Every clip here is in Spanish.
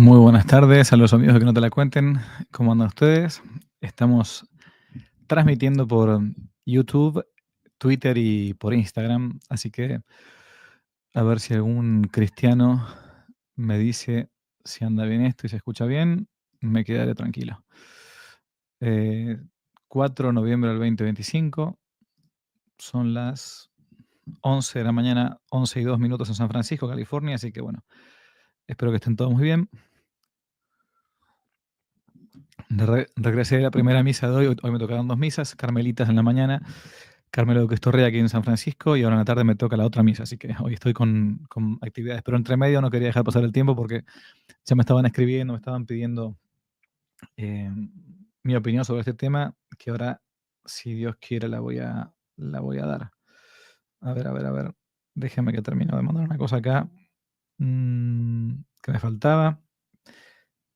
Muy buenas tardes a los amigos de Que No Te La Cuenten. ¿Cómo andan ustedes? Estamos transmitiendo por YouTube, Twitter y por Instagram. Así que a ver si algún cristiano me dice si anda bien esto y se escucha bien, me quedaré tranquilo. 4 de noviembre del 2025. Son las 11 de la mañana, 11:02 en San Francisco, California. Así que bueno, espero que estén todos muy bien. Regresé de la primera misa de hoy me tocaron 2 misas, carmelitas en la mañana, Carmelo de Cristo Rey aquí en San Francisco, y ahora en la tarde me toca la otra misa, así que hoy estoy con actividades, pero entre medio no quería dejar pasar el tiempo porque ya me estaban escribiendo, me estaban pidiendo mi opinión sobre este tema, que ahora, si Dios quiere, la voy a dar. A ver, déjeme que termino de mandar una cosa acá que me faltaba,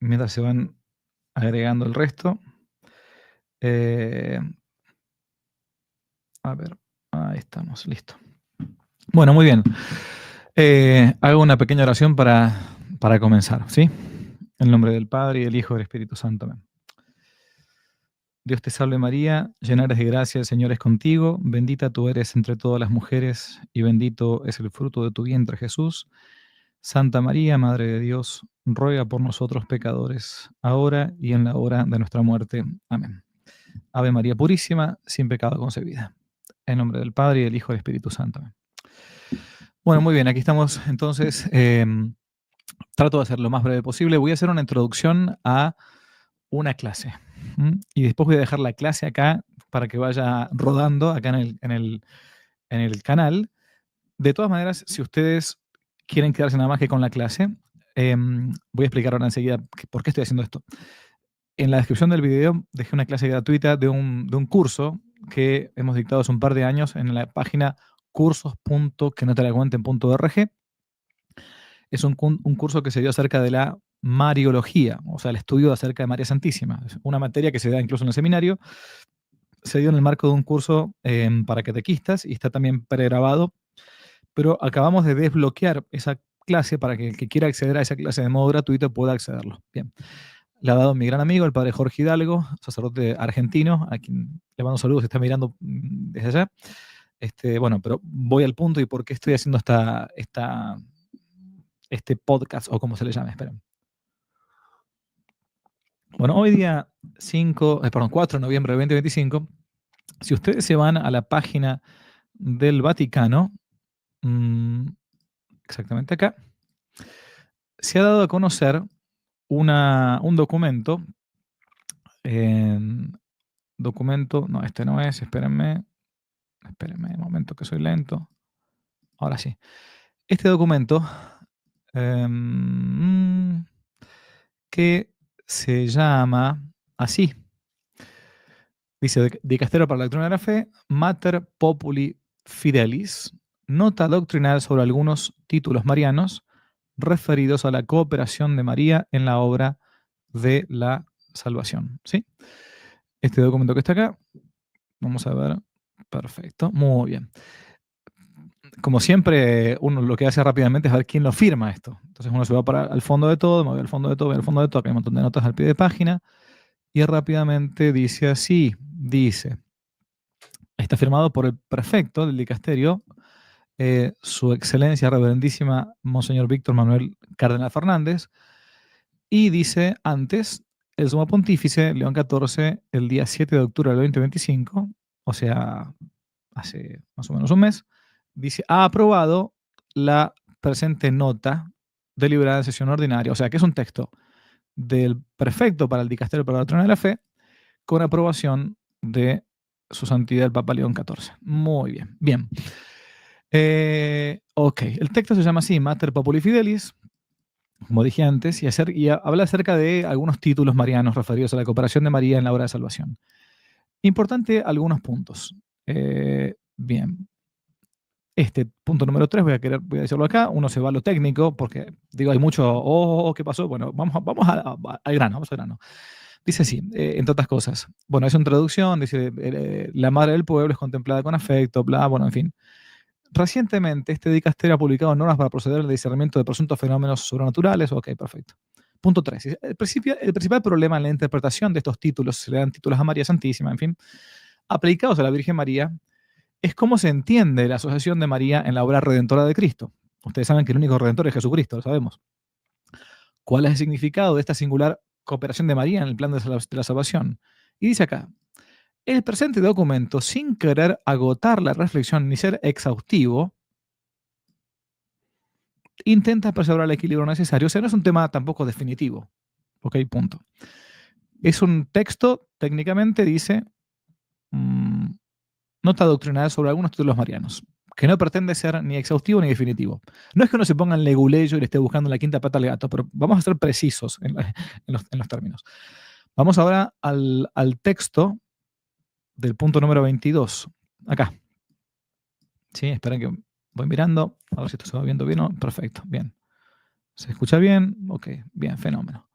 mientras se van agregando el resto. A ver, ahí estamos, listo. Bueno, muy bien. Hago una pequeña oración para comenzar, ¿sí? En el nombre del Padre, y del Hijo y del Espíritu Santo. Amén. Dios te salve María, llena eres de gracia, el Señor es contigo, bendita tú eres entre todas las mujeres, y bendito es el fruto de tu vientre Jesús. Santa María, Madre de Dios, ruega por nosotros pecadores, ahora y en la hora de nuestra muerte. Amén. Ave María Purísima, sin pecado concebida. En nombre del Padre, y del Hijo y del Espíritu Santo. Amén. Bueno, muy bien, aquí estamos entonces. Trato de hacer lo más breve posible. Voy a hacer una introducción a una clase. Y después voy a dejar la clase acá para que vaya rodando acá en el canal. De todas maneras, si ustedes quieren quedarse nada más que con la clase, voy a explicar ahora enseguida por qué estoy haciendo esto. En la descripción del video dejé una clase gratuita de un curso que hemos dictado hace un par de años en la página cursos.quenotelacuenten.org. Es un curso que se dio acerca de la Mariología, o sea, el estudio acerca de María Santísima. Es una materia que se da incluso en el seminario. Se dio en el marco de un curso para catequistas y está también pregrabado, pero acabamos de desbloquear esa clase para que el que quiera acceder a esa clase de modo gratuito pueda accederlo. Bien. Le ha dado mi gran amigo, el padre Jorge Hidalgo, sacerdote argentino, a quien le mando saludos, se está mirando desde allá. Bueno, pero voy al punto y por qué estoy haciendo este podcast, o como se le llame, esperen. Bueno, hoy día 4 de noviembre de 2025, si ustedes se van a la página del Vaticano, exactamente acá, se ha dado a conocer un documento. No, este no es, espérenme un momento que soy lento. Ahora sí. Este documento que se llama así. Dice: Dicasterio para la Doctrina de la Fe, Mater Populi Fidelis, nota doctrinal sobre algunos títulos marianos referidos a la cooperación de María en la obra de la salvación. ¿Sí? Este documento que está acá, vamos a ver. Perfecto, muy bien. Como siempre, uno lo que hace rápidamente es ver quién lo firma esto. Entonces uno se va para al fondo de todo, me voy al fondo de todo, voy al fondo de todo, acá hay un montón de notas al pie de página, y rápidamente dice así, está firmado por el prefecto del dicasterio, su excelencia reverendísima Monseñor Víctor Manuel Cardenal Fernández, y dice antes, el sumo pontífice León XIV, el día 7 de octubre del 2025, o sea, hace más o menos un mes, dice: ha aprobado la presente nota deliberada en sesión ordinaria, o sea, que es un texto del prefecto para el dicasterio para la doctrina de la fe, con aprobación de su santidad el Papa León XIV. Muy bien, bien. Ok, el texto se llama así, Mater Populi Fidelis, como dije antes, y habla acerca de algunos títulos marianos referidos a la cooperación de María en la obra de salvación. Importante algunos puntos. Bien. Este punto número 3, voy a decirlo acá, uno se va a lo técnico, porque digo, hay mucho, ¿qué pasó? Bueno, vamos al grano, vamos al grano. Dice así, entre otras cosas. Bueno, es una introducción, dice, la madre del pueblo es contemplada con afecto, bla, bueno, en fin. Recientemente, este dicasterio ha publicado normas para proceder al discernimiento de presuntos fenómenos sobrenaturales. Ok, perfecto. punto 3. El principal problema en la interpretación de estos títulos, se le dan títulos a María Santísima, en fin, aplicados a la Virgen María, es cómo se entiende la asociación de María en la obra redentora de Cristo. Ustedes saben que el único redentor es Jesucristo, lo sabemos. ¿Cuál es el significado de esta singular cooperación de María en el plan de la salvación? Y dice acá, el presente documento, sin querer agotar la reflexión ni ser exhaustivo, intenta preservar el equilibrio necesario. O sea, no es un tema tampoco definitivo. Ok, punto. Es un texto, técnicamente dice, nota doctrinal sobre algunos títulos marianos, que no pretende ser ni exhaustivo ni definitivo. No es que uno se ponga en leguleyo y le esté buscando la quinta pata al gato, pero vamos a ser precisos en los términos. Vamos ahora al texto del punto número 22. Acá. Sí, esperen que voy mirando. A ver si esto se va viendo bien. Perfecto, bien. ¿Se escucha bien? Ok, bien, fenómeno.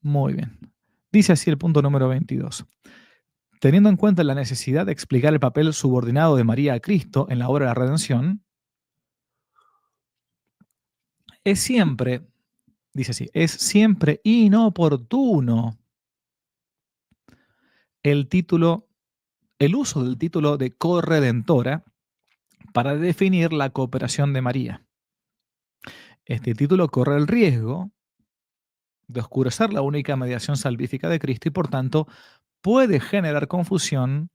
Muy bien. Dice así el punto número 22. Teniendo en cuenta la necesidad de explicar el papel subordinado de María a Cristo en la obra de la redención, es siempre, dice así, es siempre inoportuno el uso del título de corredentora para definir la cooperación de María. Este título corre el riesgo de oscurecer la única mediación salvífica de Cristo y por tanto puede generar confusión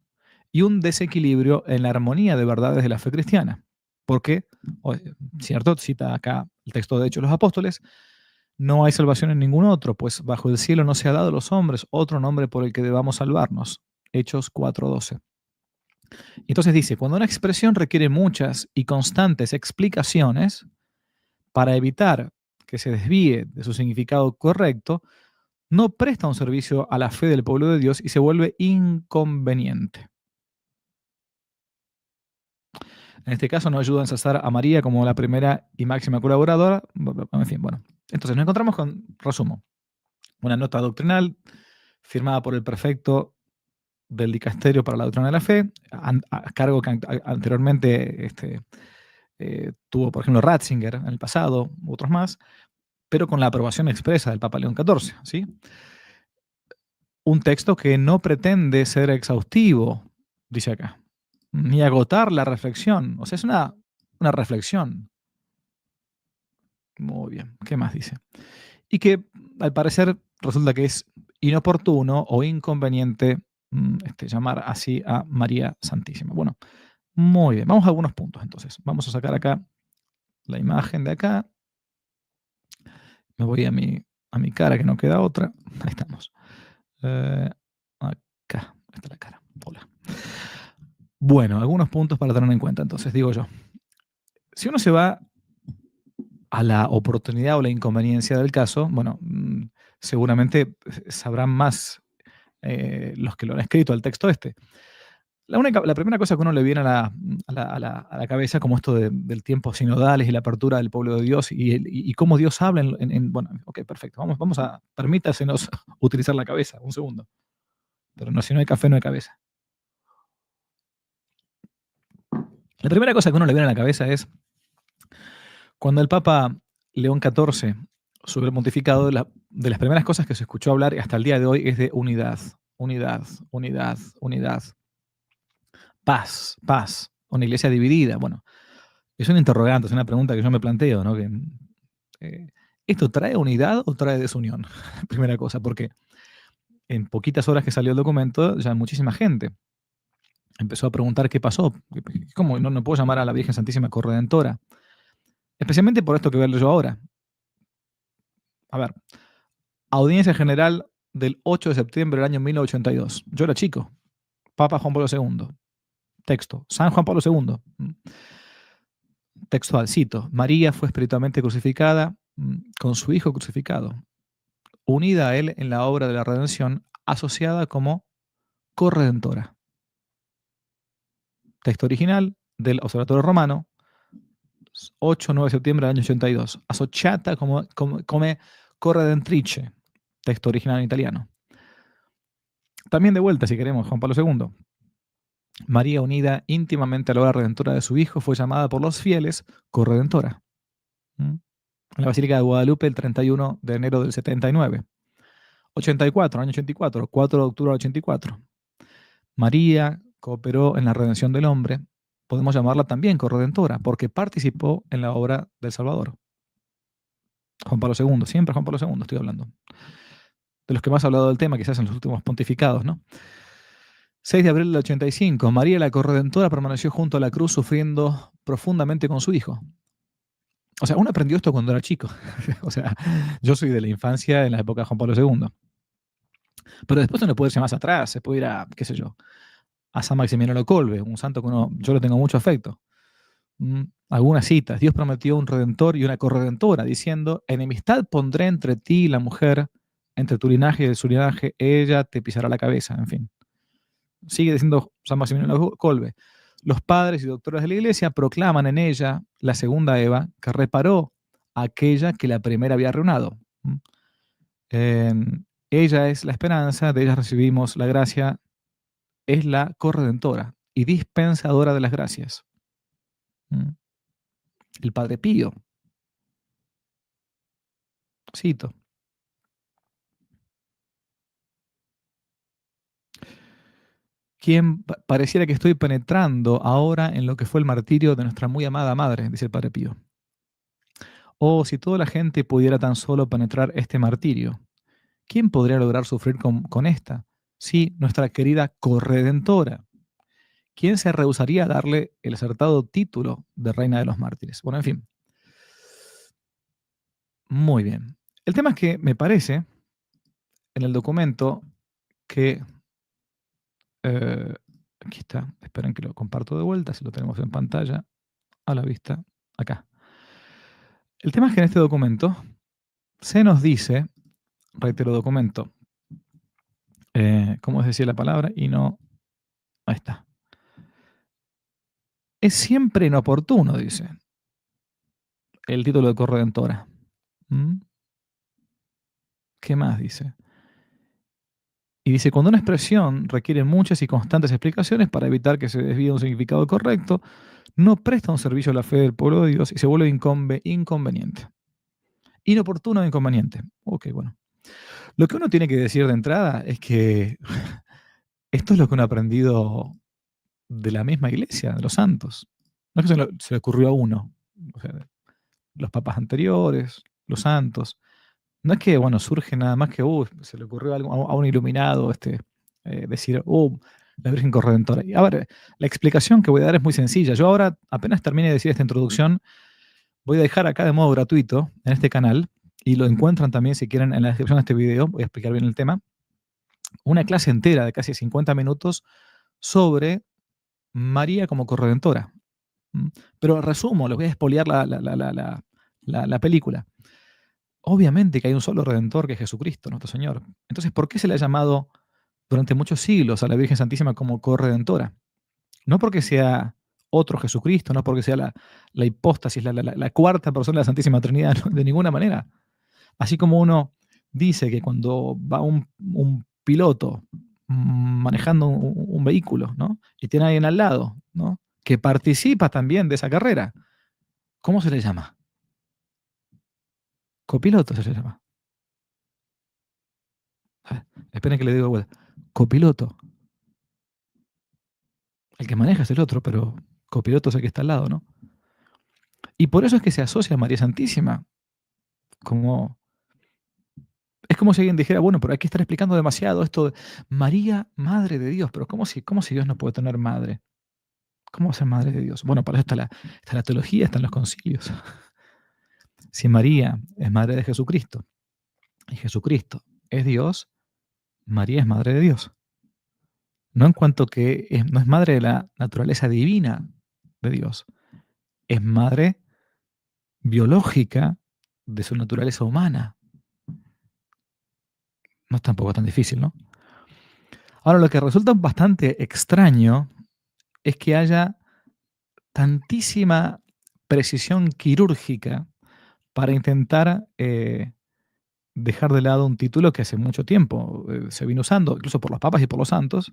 y un desequilibrio en la armonía de verdades de la fe cristiana. Porque, cierto, cita acá el texto de Hechos de los Apóstoles, no hay salvación en ningún otro, pues bajo el cielo no se ha dado a los hombres otro nombre por el que debamos salvarnos. Hechos 4:12. Entonces dice, cuando una expresión requiere muchas y constantes explicaciones, para evitar que se desvíe de su significado correcto, no presta un servicio a la fe del pueblo de Dios y se vuelve inconveniente. En este caso no ayuda a ensalzar a María como la primera y máxima colaboradora. En fin, bueno. Entonces nos encontramos con, resumo, una nota doctrinal firmada por el prefecto del Dicasterio para la Doctrina de la Fe, a cargo que anteriormente tuvo, por ejemplo, Ratzinger en el pasado, otros más, pero con la aprobación expresa del Papa León XIV, ¿sí? Un texto que no pretende ser exhaustivo, dice acá, ni agotar la reflexión. O sea, es una reflexión. Muy bien. ¿Qué más dice? Y que al parecer resulta que es inoportuno o inconveniente llamar así a María Santísima. Bueno, muy bien. Vamos a algunos puntos entonces. Vamos a sacar acá la imagen de acá. Me voy a mi cara, que no queda otra. Ahí estamos. Acá está la cara. Hola. Bueno, algunos puntos para tener en cuenta. Entonces, digo yo, si uno se va a la oportunidad o la inconveniencia del caso, bueno, seguramente sabrán más los que lo han escrito al texto este. La primera cosa que uno le viene a la cabeza, como esto del tiempo sinodales y la apertura del pueblo de Dios y cómo Dios habla bueno, ok, perfecto, permítasenos utilizar la cabeza, un segundo. Pero no, si no hay café, no hay cabeza. La primera cosa que uno le viene a la cabeza es cuando el Papa León XIV sube el pontificado, de las primeras cosas que se escuchó hablar hasta el día de hoy es de unidad, unidad, unidad, unidad. Paz, paz. Una iglesia dividida. Bueno, es un interrogante, es una pregunta que yo me planteo, ¿no? ¿Esto trae unidad o trae desunión? Primera cosa, porque en poquitas horas que salió el documento, ya muchísima gente empezó a preguntar qué pasó. ¿Cómo no puedo llamar a la Virgen Santísima Corredentora? Especialmente por esto que voy a leer yo ahora. A ver, audiencia general del 8 de septiembre del año 1982. Yo era chico. Papa Juan Pablo II. Texto. San Juan Pablo II. Textual, cito. María fue espiritualmente crucificada con su Hijo crucificado, unida a Él en la obra de la redención, asociada como corredentora. Texto original del Observatorio Romano, 8-9 de septiembre del año 82. Asociata come corredentrice. Texto original en italiano. También de vuelta, si queremos, Juan Pablo II. María, unida íntimamente a la obra redentora de su Hijo, fue llamada por los fieles corredentora. en la Basílica de Guadalupe el 31 de enero del 79. 84, año 84, 4 de octubre del 84. María cooperó en la redención del hombre. Podemos llamarla también corredentora, porque participó en la obra del Salvador. Juan Pablo II, siempre Juan Pablo II estoy hablando. De los que más ha hablado del tema, quizás en los últimos pontificados, ¿no? 6 de abril del 85, María la corredentora permaneció junto a la cruz sufriendo profundamente con su hijo. O sea, uno aprendió esto cuando era chico. O sea, yo soy de la infancia en la época de Juan Pablo II. Pero después uno puede irse más atrás, se puede ir a, qué sé yo, a San Maximiliano Kolbe, un santo que yo le tengo mucho afecto. Algunas citas. Dios prometió un redentor y una corredentora, diciendo: enemistad pondré entre ti y la mujer, entre tu linaje y su linaje, ella te pisará la cabeza. En fin. Sigue diciendo San Maximiliano Kolbe. Los padres y doctores de la iglesia proclaman en ella la segunda Eva, que reparó a aquella que la primera había arruinado. Ella es la esperanza, de ella recibimos la gracia, es la corredentora y dispensadora de las gracias. El Padre Pío. Cito. Quien pareciera que estoy penetrando ahora en lo que fue el martirio de nuestra muy amada madre, dice el Padre Pío. Oh, si toda la gente pudiera tan solo penetrar este martirio, ¿quién podría lograr sufrir con esta? Sí, nuestra querida corredentora. ¿Quién se rehusaría a darle el acertado título de Reina de los Mártires? Bueno, en fin. Muy bien. El tema es que me parece en el documento que... aquí está. Esperen que lo comparto de vuelta, si lo tenemos en pantalla, a la vista, acá. El tema es que en este documento se nos dice, reitero documento, ¿cómo es decir la palabra? Y no... Ahí está. Es siempre inoportuno, dice el título de corredentora. ¿Qué más dice? Y dice, cuando una expresión requiere muchas y constantes explicaciones para evitar que se desvíe un significado correcto, no presta un servicio a la fe del pueblo de Dios y se vuelve inconveniente. Inoportuno e inconveniente. Ok, bueno. Lo que uno tiene que decir de entrada es que esto es lo que uno ha aprendido de la misma iglesia, de los santos. No es que se le ocurrió a uno. O sea, los papas anteriores, los santos. No es que, bueno, surge nada más que, se le ocurrió a un iluminado decir, la Virgen Corredentora. Y a ver, la explicación que voy a dar es muy sencilla. Yo ahora, apenas termine de decir esta introducción, voy a dejar acá de modo gratuito en este canal, y lo encuentran también si quieren en la descripción de este video, voy a explicar bien el tema, una clase entera de casi 50 minutos sobre María como corredentora. Pero resumo, les voy a espolear la película. Obviamente que hay un solo Redentor, que es Jesucristo, nuestro Señor. Entonces, ¿por qué se le ha llamado durante muchos siglos a la Virgen Santísima como corredentora? No porque sea otro Jesucristo, no porque sea la hipóstasis, la cuarta persona de la Santísima Trinidad, no, de ninguna manera. Así como uno dice que cuando va un piloto manejando un vehículo, ¿no? Y tiene a alguien al lado, ¿no? Que participa también de esa carrera, ¿cómo se le llama? Copiloto se le llama. Esperen que le digo de vuelta. Copiloto. El que maneja es el otro, pero copiloto es el que está al lado, ¿no? Y por eso es que se asocia a María Santísima. Como, es como si alguien dijera, bueno, pero hay que estar explicando demasiado esto de María, Madre de Dios. Pero ¿cómo si Dios no puede tener madre? ¿Cómo va a ser Madre de Dios? Bueno, para eso está la teología, están los concilios. Si María es Madre de Jesucristo y Jesucristo es Dios, María es Madre de Dios. No en cuanto que no es madre de la naturaleza divina de Dios, es madre biológica de su naturaleza humana. No es tampoco tan difícil, ¿no? Ahora, lo que resulta bastante extraño es que haya tantísima precisión quirúrgica para intentar dejar de lado un título que hace mucho tiempo se vino usando, incluso por los papas y por los santos,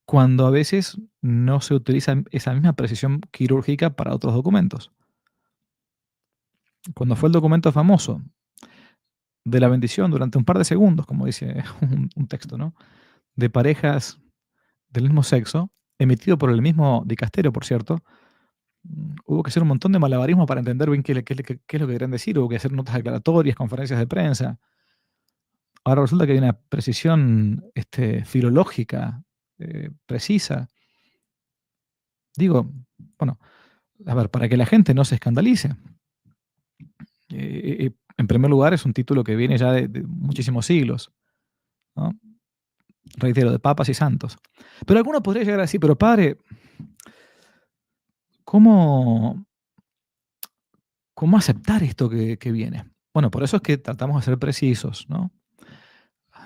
cuando a veces no se utiliza esa misma precisión quirúrgica para otros documentos. Cuando fue el documento famoso de la bendición durante un par de segundos, como dice un texto, ¿no? De parejas del mismo sexo, emitido por el mismo dicasterio, por cierto, hubo que hacer un montón de malabarismo para entender bien qué es lo que querían decir, hubo que hacer notas aclaratorias, conferencias de prensa. Ahora resulta que hay una precisión filológica precisa. Digo, bueno, a ver, para que la gente no se escandalice. En primer lugar, es un título que viene ya de muchísimos siglos, ¿no? Reitero, de papas y santos. Pero alguno podría llegar a decir, pero padre, ¿cómo, cómo aceptar esto que viene? Bueno, por eso es que tratamos de ser precisos, ¿no?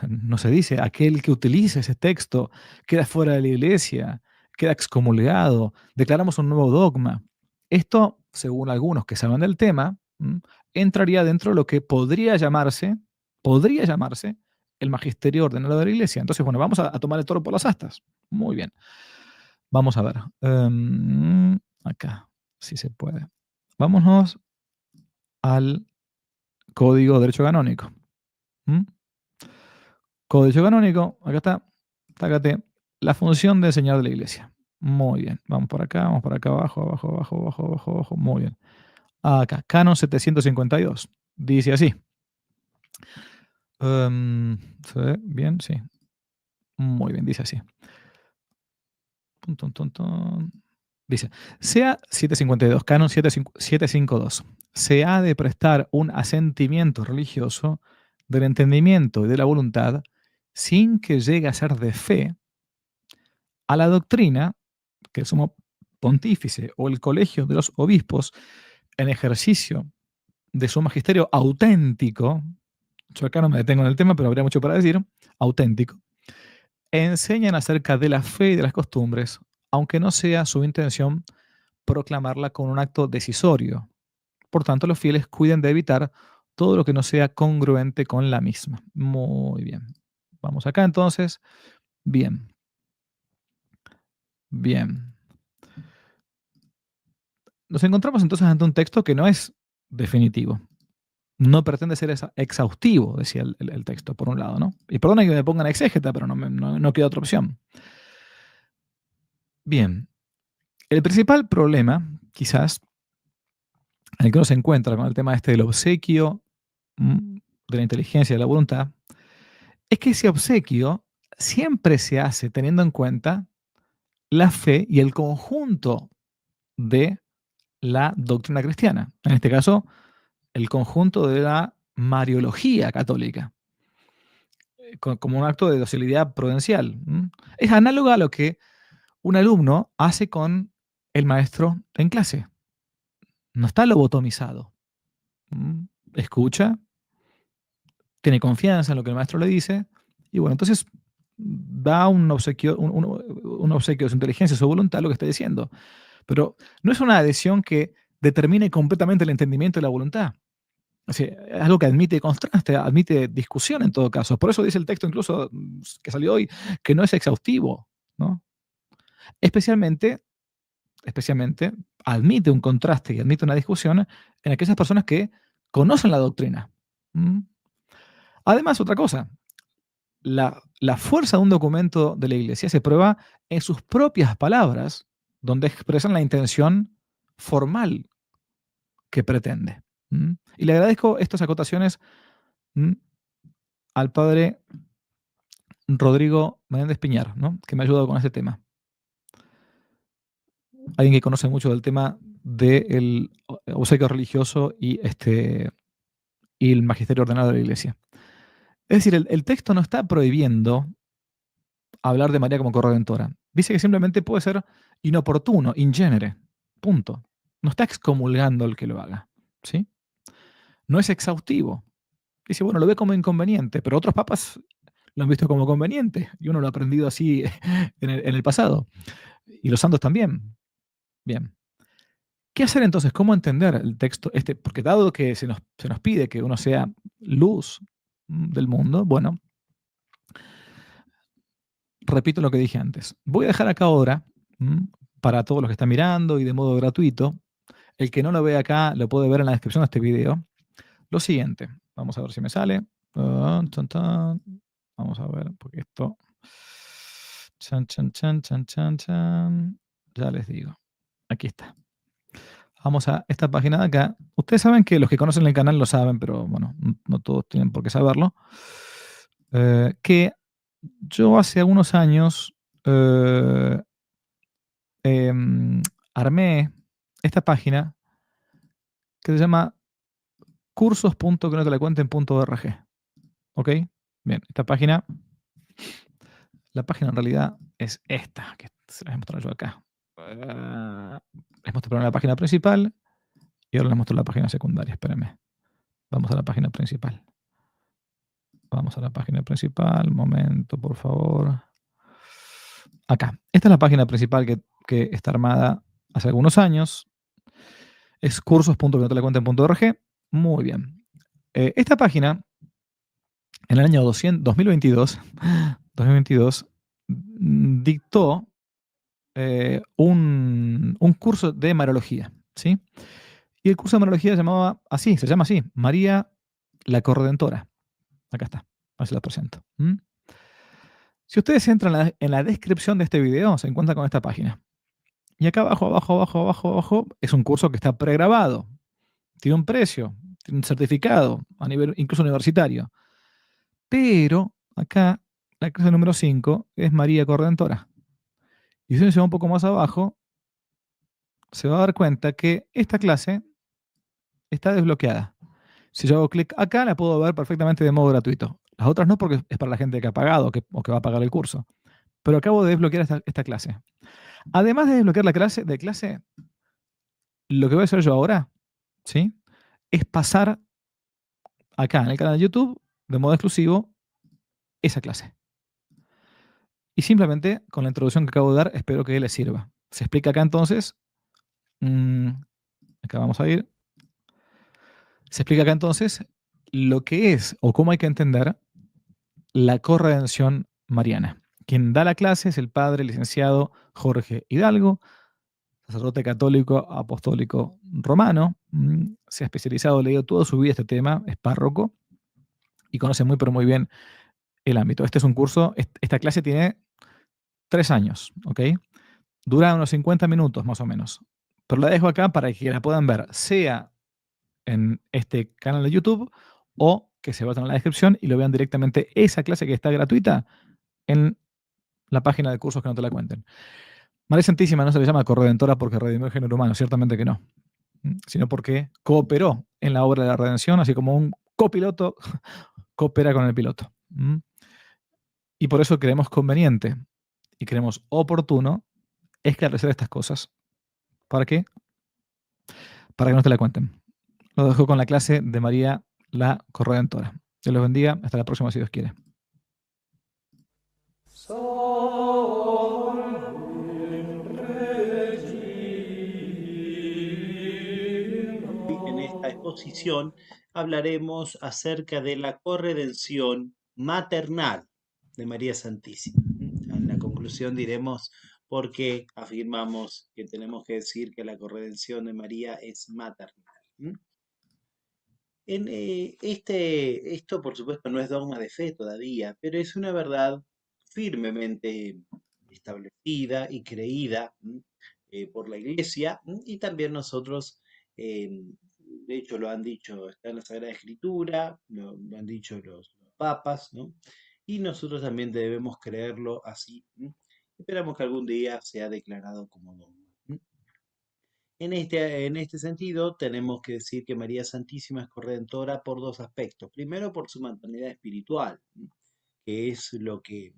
No se dice, aquel que utilice ese texto queda fuera de la iglesia, queda excomulgado, declaramos un nuevo dogma. Esto, según algunos que saben del tema, entraría dentro de lo que podría llamarse el magisterio ordenado de la iglesia. Entonces, bueno, vamos a tomar el toro por las astas. Muy bien. Vamos a ver. Acá, si se puede. Vámonos al Código de Derecho Canónico. ¿Mm? Código canónico, acá está, tácate, la función de enseñar de la iglesia. Muy bien, vamos por acá abajo, abajo, abajo, abajo, abajo, abajo, muy bien. Acá, canon 752, dice así. ¿Se ve bien? Sí. Muy bien, dice así. Tun, tun, tun, tun. Dice, sea 752, canon 752, se ha de prestar un asentimiento religioso del entendimiento y de la voluntad sin que llegue a ser de fe a la doctrina que el sumo pontífice o el colegio de los obispos, en ejercicio de su magisterio auténtico, yo acá no me detengo en el tema, pero habría mucho para decir, auténtico, enseñan acerca de la fe y de las costumbres, aunque no sea su intención proclamarla con un acto decisorio. Por tanto, los fieles cuiden de evitar todo lo que no sea congruente con la misma. Muy bien. Vamos acá entonces. Bien, bien. Nos encontramos entonces ante un texto que no es definitivo. No pretende ser exhaustivo, decía el texto, por un lado, ¿no? Y perdona que me pongan exégeta, pero no queda otra opción. Bien, el principal problema, quizás, en el que uno se encuentra con el tema este del obsequio, de la inteligencia y de la voluntad, es que ese obsequio siempre se hace teniendo en cuenta la fe y el conjunto de la doctrina cristiana. En este caso, el conjunto de la Mariología católica, como un acto de docilidad prudencial. Es análogo a lo que un alumno hace con el maestro en clase. No está lobotomizado. Escucha, tiene confianza en lo que el maestro le dice, y bueno, entonces da un obsequio, un obsequio de su inteligencia, su voluntad, lo que está diciendo. Pero no es una adhesión que determine completamente el entendimiento y la voluntad. Es algo que admite contraste, admite discusión en todo caso. Por eso dice el texto incluso que salió hoy, que no es exhaustivo, ¿no? Especialmente, especialmente admite un contraste y admite una discusión en aquellas personas que conocen la doctrina. ¿Mm? Además, otra cosa, la fuerza de un documento de la iglesia se prueba en sus propias palabras, donde expresan la intención formal que pretende. Y le agradezco estas acotaciones al padre Rodrigo Menéndez Piñar, ¿no? Que me ha ayudado con este tema. Alguien que conoce mucho del tema del obsequio religioso y el magisterio ordenado de la iglesia. Es decir, el texto no está prohibiendo hablar de María como corredentora. Dice que simplemente puede ser inoportuno, ingénere. Punto. No está excomulgando el que lo haga. ¿Sí? No es exhaustivo. Dice, bueno, lo ve como inconveniente, pero otros papas lo han visto como conveniente y uno lo ha aprendido así en el pasado. Y los santos también. Bien. ¿Qué hacer entonces? ¿Cómo entender el texto? Porque dado que se nos pide que uno sea luz del mundo, bueno, repito lo que dije antes. Voy a dejar acá ahora, para todos los que están mirando y de modo gratuito, El que no lo ve acá lo puede ver en la descripción de este video. Lo siguiente, vamos a ver si me sale. Tan, tan, tan. Vamos a ver, porque esto... Chan, chan, chan, chan, chan, chan. Ya les digo. Aquí está. Vamos a esta página de acá. Ustedes saben que los que conocen el canal lo saben, pero bueno, no todos tienen por qué saberlo. Que yo hace algunos años eh, armé esta página que se llama cursos.quenotelecuenten.org. ¿Ok? Bien, esta página, la página en realidad es esta, que se las voy a mostrar yo acá. Les muestro primero la página principal y ahora les muestro la página secundaria. Espérenme. Vamos a la página principal. Vamos a la página principal. Momento, por favor. Acá. Esta es la página principal que está armada hace algunos años. Es cursos.quenotelecuenten.org. Muy bien. Esta página, en el año 2022 dictó un curso de Mariología, ¿sí? Y el curso de Mariología se llama así, María la Corredentora. Acá está, así la presento. Si ustedes entran en la descripción de este video, se encuentran con esta página. Y acá abajo, es un curso que está pregrabado. Tiene un precio, tiene un certificado a nivel incluso universitario. Pero acá, la clase número 5 es María Corredentora. Y si uno se va un poco más abajo, se va a dar cuenta que esta clase está desbloqueada. Si yo hago clic acá, la puedo ver perfectamente de modo gratuito. Las otras no, porque es para la gente que ha pagado o que va a pagar el curso. Pero acabo de desbloquear esta clase. Además de desbloquear la clase, lo que voy a hacer yo ahora, ¿sí? Es pasar acá en el canal de YouTube, de modo exclusivo, esa clase. Y simplemente, con la introducción que acabo de dar, espero que les sirva. Se explica acá entonces, acá vamos a ir, se explica acá entonces lo que es o cómo hay que entender la corredención mariana. Quien da la clase es el padre licenciado Jorge Hidalgo, sacerdote católico apostólico romano. Se ha especializado, leído toda su vida este tema, es párroco y conoce muy pero muy bien el ámbito. Este es un curso, esta clase tiene 3 años, ¿ok? Dura unos 50 minutos más o menos. Pero la dejo acá para que la puedan ver, sea en este canal de YouTube o que se vayan a la descripción y lo vean directamente esa clase que está gratuita en la página de cursos que no te la cuenten. María Santísima no se le llama corredentora porque redimió el género humano, ciertamente que no, sino porque cooperó en la obra de la redención, así como un copiloto coopera con el piloto. Y por eso creemos conveniente y creemos oportuno esclarecer estas cosas. ¿Para qué? Para que no te la cuenten. Lo dejo con la clase de María la Corredentora. Dios los bendiga. Hasta la próxima, si Dios quiere. En esta exposición hablaremos acerca de la corredención maternal de María Santísima. En la conclusión diremos por qué afirmamos que tenemos que decir que la corredención de María es maternal. Esto, por supuesto, no es dogma de fe todavía, pero es una verdad firmemente establecida y creída por la Iglesia y también nosotros, de hecho, lo han dicho, está en la Sagrada Escritura, lo han dicho los papas, ¿no? Y nosotros también debemos creerlo así. Esperamos que algún día sea declarado como dogma. En este sentido, tenemos que decir que María Santísima es corredentora por dos aspectos. Primero, por su maternidad espiritual, que es lo que,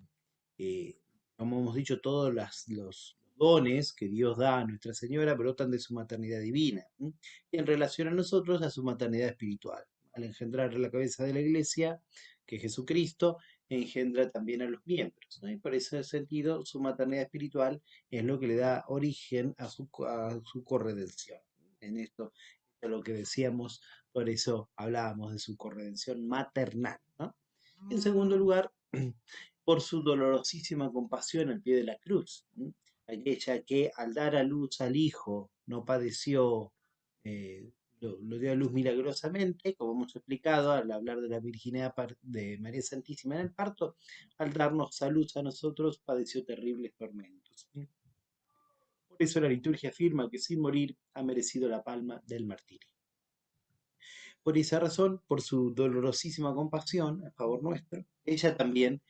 eh, como hemos dicho, todos los dones que Dios da a Nuestra Señora brotan de su maternidad divina. Y en relación a nosotros, a su maternidad espiritual. Al engendrar la cabeza de la Iglesia, que es Jesucristo, engendra también a los miembros, ¿no? Y por ese sentido, su maternidad espiritual es lo que le da origen a su corredención. En esto es lo que decíamos, por eso hablábamos de su corredención maternal, ¿no? En segundo lugar, por su dolorosísima compasión al pie de la cruz, aquella que al dar a luz al Hijo no padeció lo dio a luz milagrosamente, como hemos explicado al hablar de la virginidad de María Santísima en el parto, al darnos salud a nosotros, padeció terribles tormentos. Por eso la liturgia afirma que sin morir ha merecido la palma del martirio. Por esa razón, por su dolorosísima compasión a favor nuestro, ella también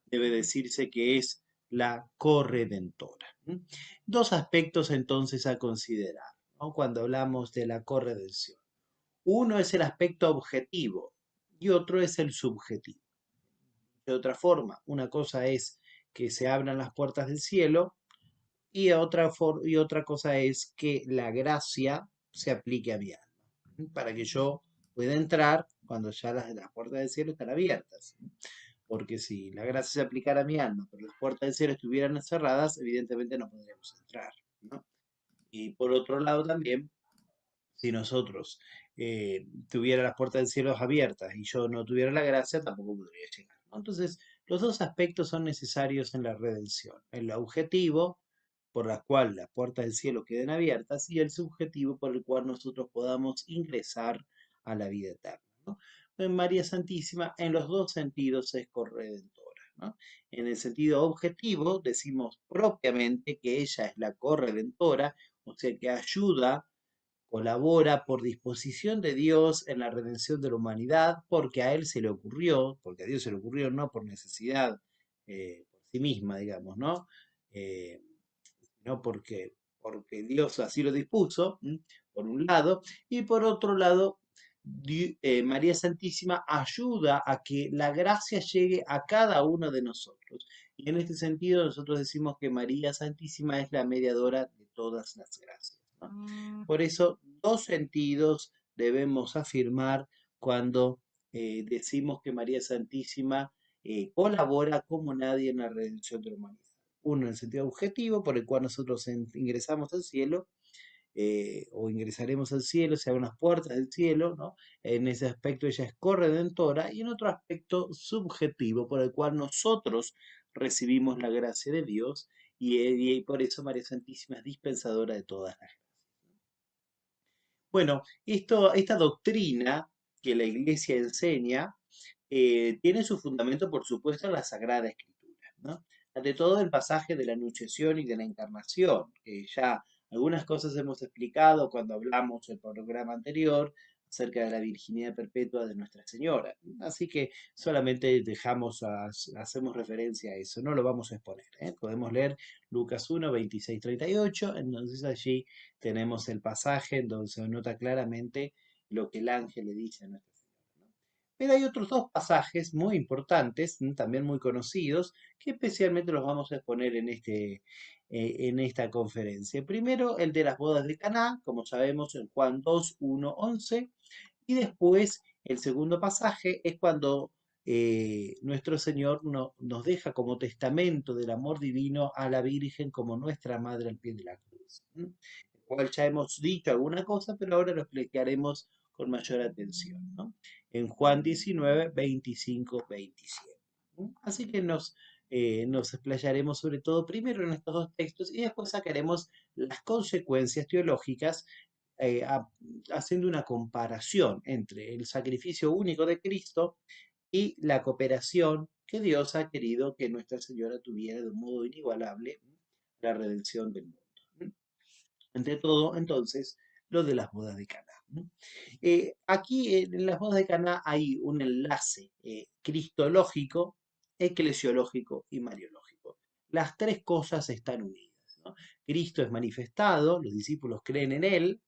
debe decirse que es la corredentora. Dos aspectos entonces a considerar, ¿no?, cuando hablamos de la corredención. Uno es el aspecto objetivo y otro es el subjetivo. De otra forma, una cosa es que se abran las puertas del cielo y otra cosa es que la gracia se aplique a mi alma, para que yo pueda entrar cuando ya las puertas del cielo están abiertas. Porque si la gracia se aplicara a mi alma, pero las puertas del cielo estuvieran cerradas, evidentemente no podríamos entrar, ¿no? Y por otro lado también, si nosotros tuviera las puertas del cielo abiertas y yo no tuviera la gracia, tampoco podría llegar, ¿no? Entonces, los dos aspectos son necesarios en la redención: el objetivo, por el cual las puertas del cielo queden abiertas, y el subjetivo, por el cual nosotros podamos ingresar a la vida eterna, ¿no? En María Santísima, en los dos sentidos, es corredentora, ¿no? En el sentido objetivo, decimos propiamente que ella es la corredentora, o sea que ayuda, colabora por disposición de Dios en la redención de la humanidad, porque a Él se le ocurrió, porque a Dios se le ocurrió, no por necesidad, por sí misma, digamos, ¿no? Eh, no porque Dios así lo dispuso, por un lado, y por otro lado, María Santísima ayuda a que la gracia llegue a cada uno de nosotros. Y en este sentido nosotros decimos que María Santísima es la mediadora de todas las gracias, ¿no? Por eso, dos sentidos debemos afirmar cuando decimos que María Santísima colabora como nadie en la redención de la humanidad. Uno en el sentido objetivo, por el cual nosotros ingresamos al cielo, o ingresaremos al cielo, se abren las puertas del cielo, ¿no? En ese aspecto ella es corredentora, y en otro aspecto subjetivo, por el cual nosotros recibimos la gracia de Dios, y por eso María Santísima es dispensadora de todas las gracias. Bueno, esta doctrina que la Iglesia enseña tiene su fundamento, por supuesto, en la Sagrada Escritura, ¿no? Ante todo, el pasaje de la Anunciación y de la Encarnación, que ya algunas cosas hemos explicado cuando hablamos el programa anterior acerca de la virginidad perpetua de Nuestra Señora. Así que solamente hacemos referencia a eso, no lo vamos a exponer, ¿eh? Podemos leer Lucas 1, 26, 38, entonces allí tenemos el pasaje en donde se nota claramente lo que el ángel le dice a Nuestra Señora, ¿no? Pero hay otros dos pasajes muy importantes, también muy conocidos, que especialmente los vamos a exponer en esta conferencia. Primero, el de las bodas de Caná, como sabemos, en Juan 2, 1, 11, y después el segundo pasaje es cuando nuestro Señor nos deja como testamento del amor divino a la Virgen como nuestra madre al pie de la cruz, el cual ya hemos dicho alguna cosa, pero ahora lo explicaremos con mayor atención, ¿no? En Juan 19, 25, 27. Así que nos explayaremos sobre todo primero en estos dos textos y después sacaremos las consecuencias teológicas, eh, a- haciendo una comparación entre el sacrificio único de Cristo y la cooperación que Dios ha querido que Nuestra Señora tuviera de un modo inigualable la redención del mundo. Entre todo, entonces, lo de las bodas de Caná. Aquí en las bodas de Caná hay un enlace cristológico, eclesiológico y mariológico. Las tres cosas están unidas, ¿no? Cristo es manifestado, los discípulos creen en él.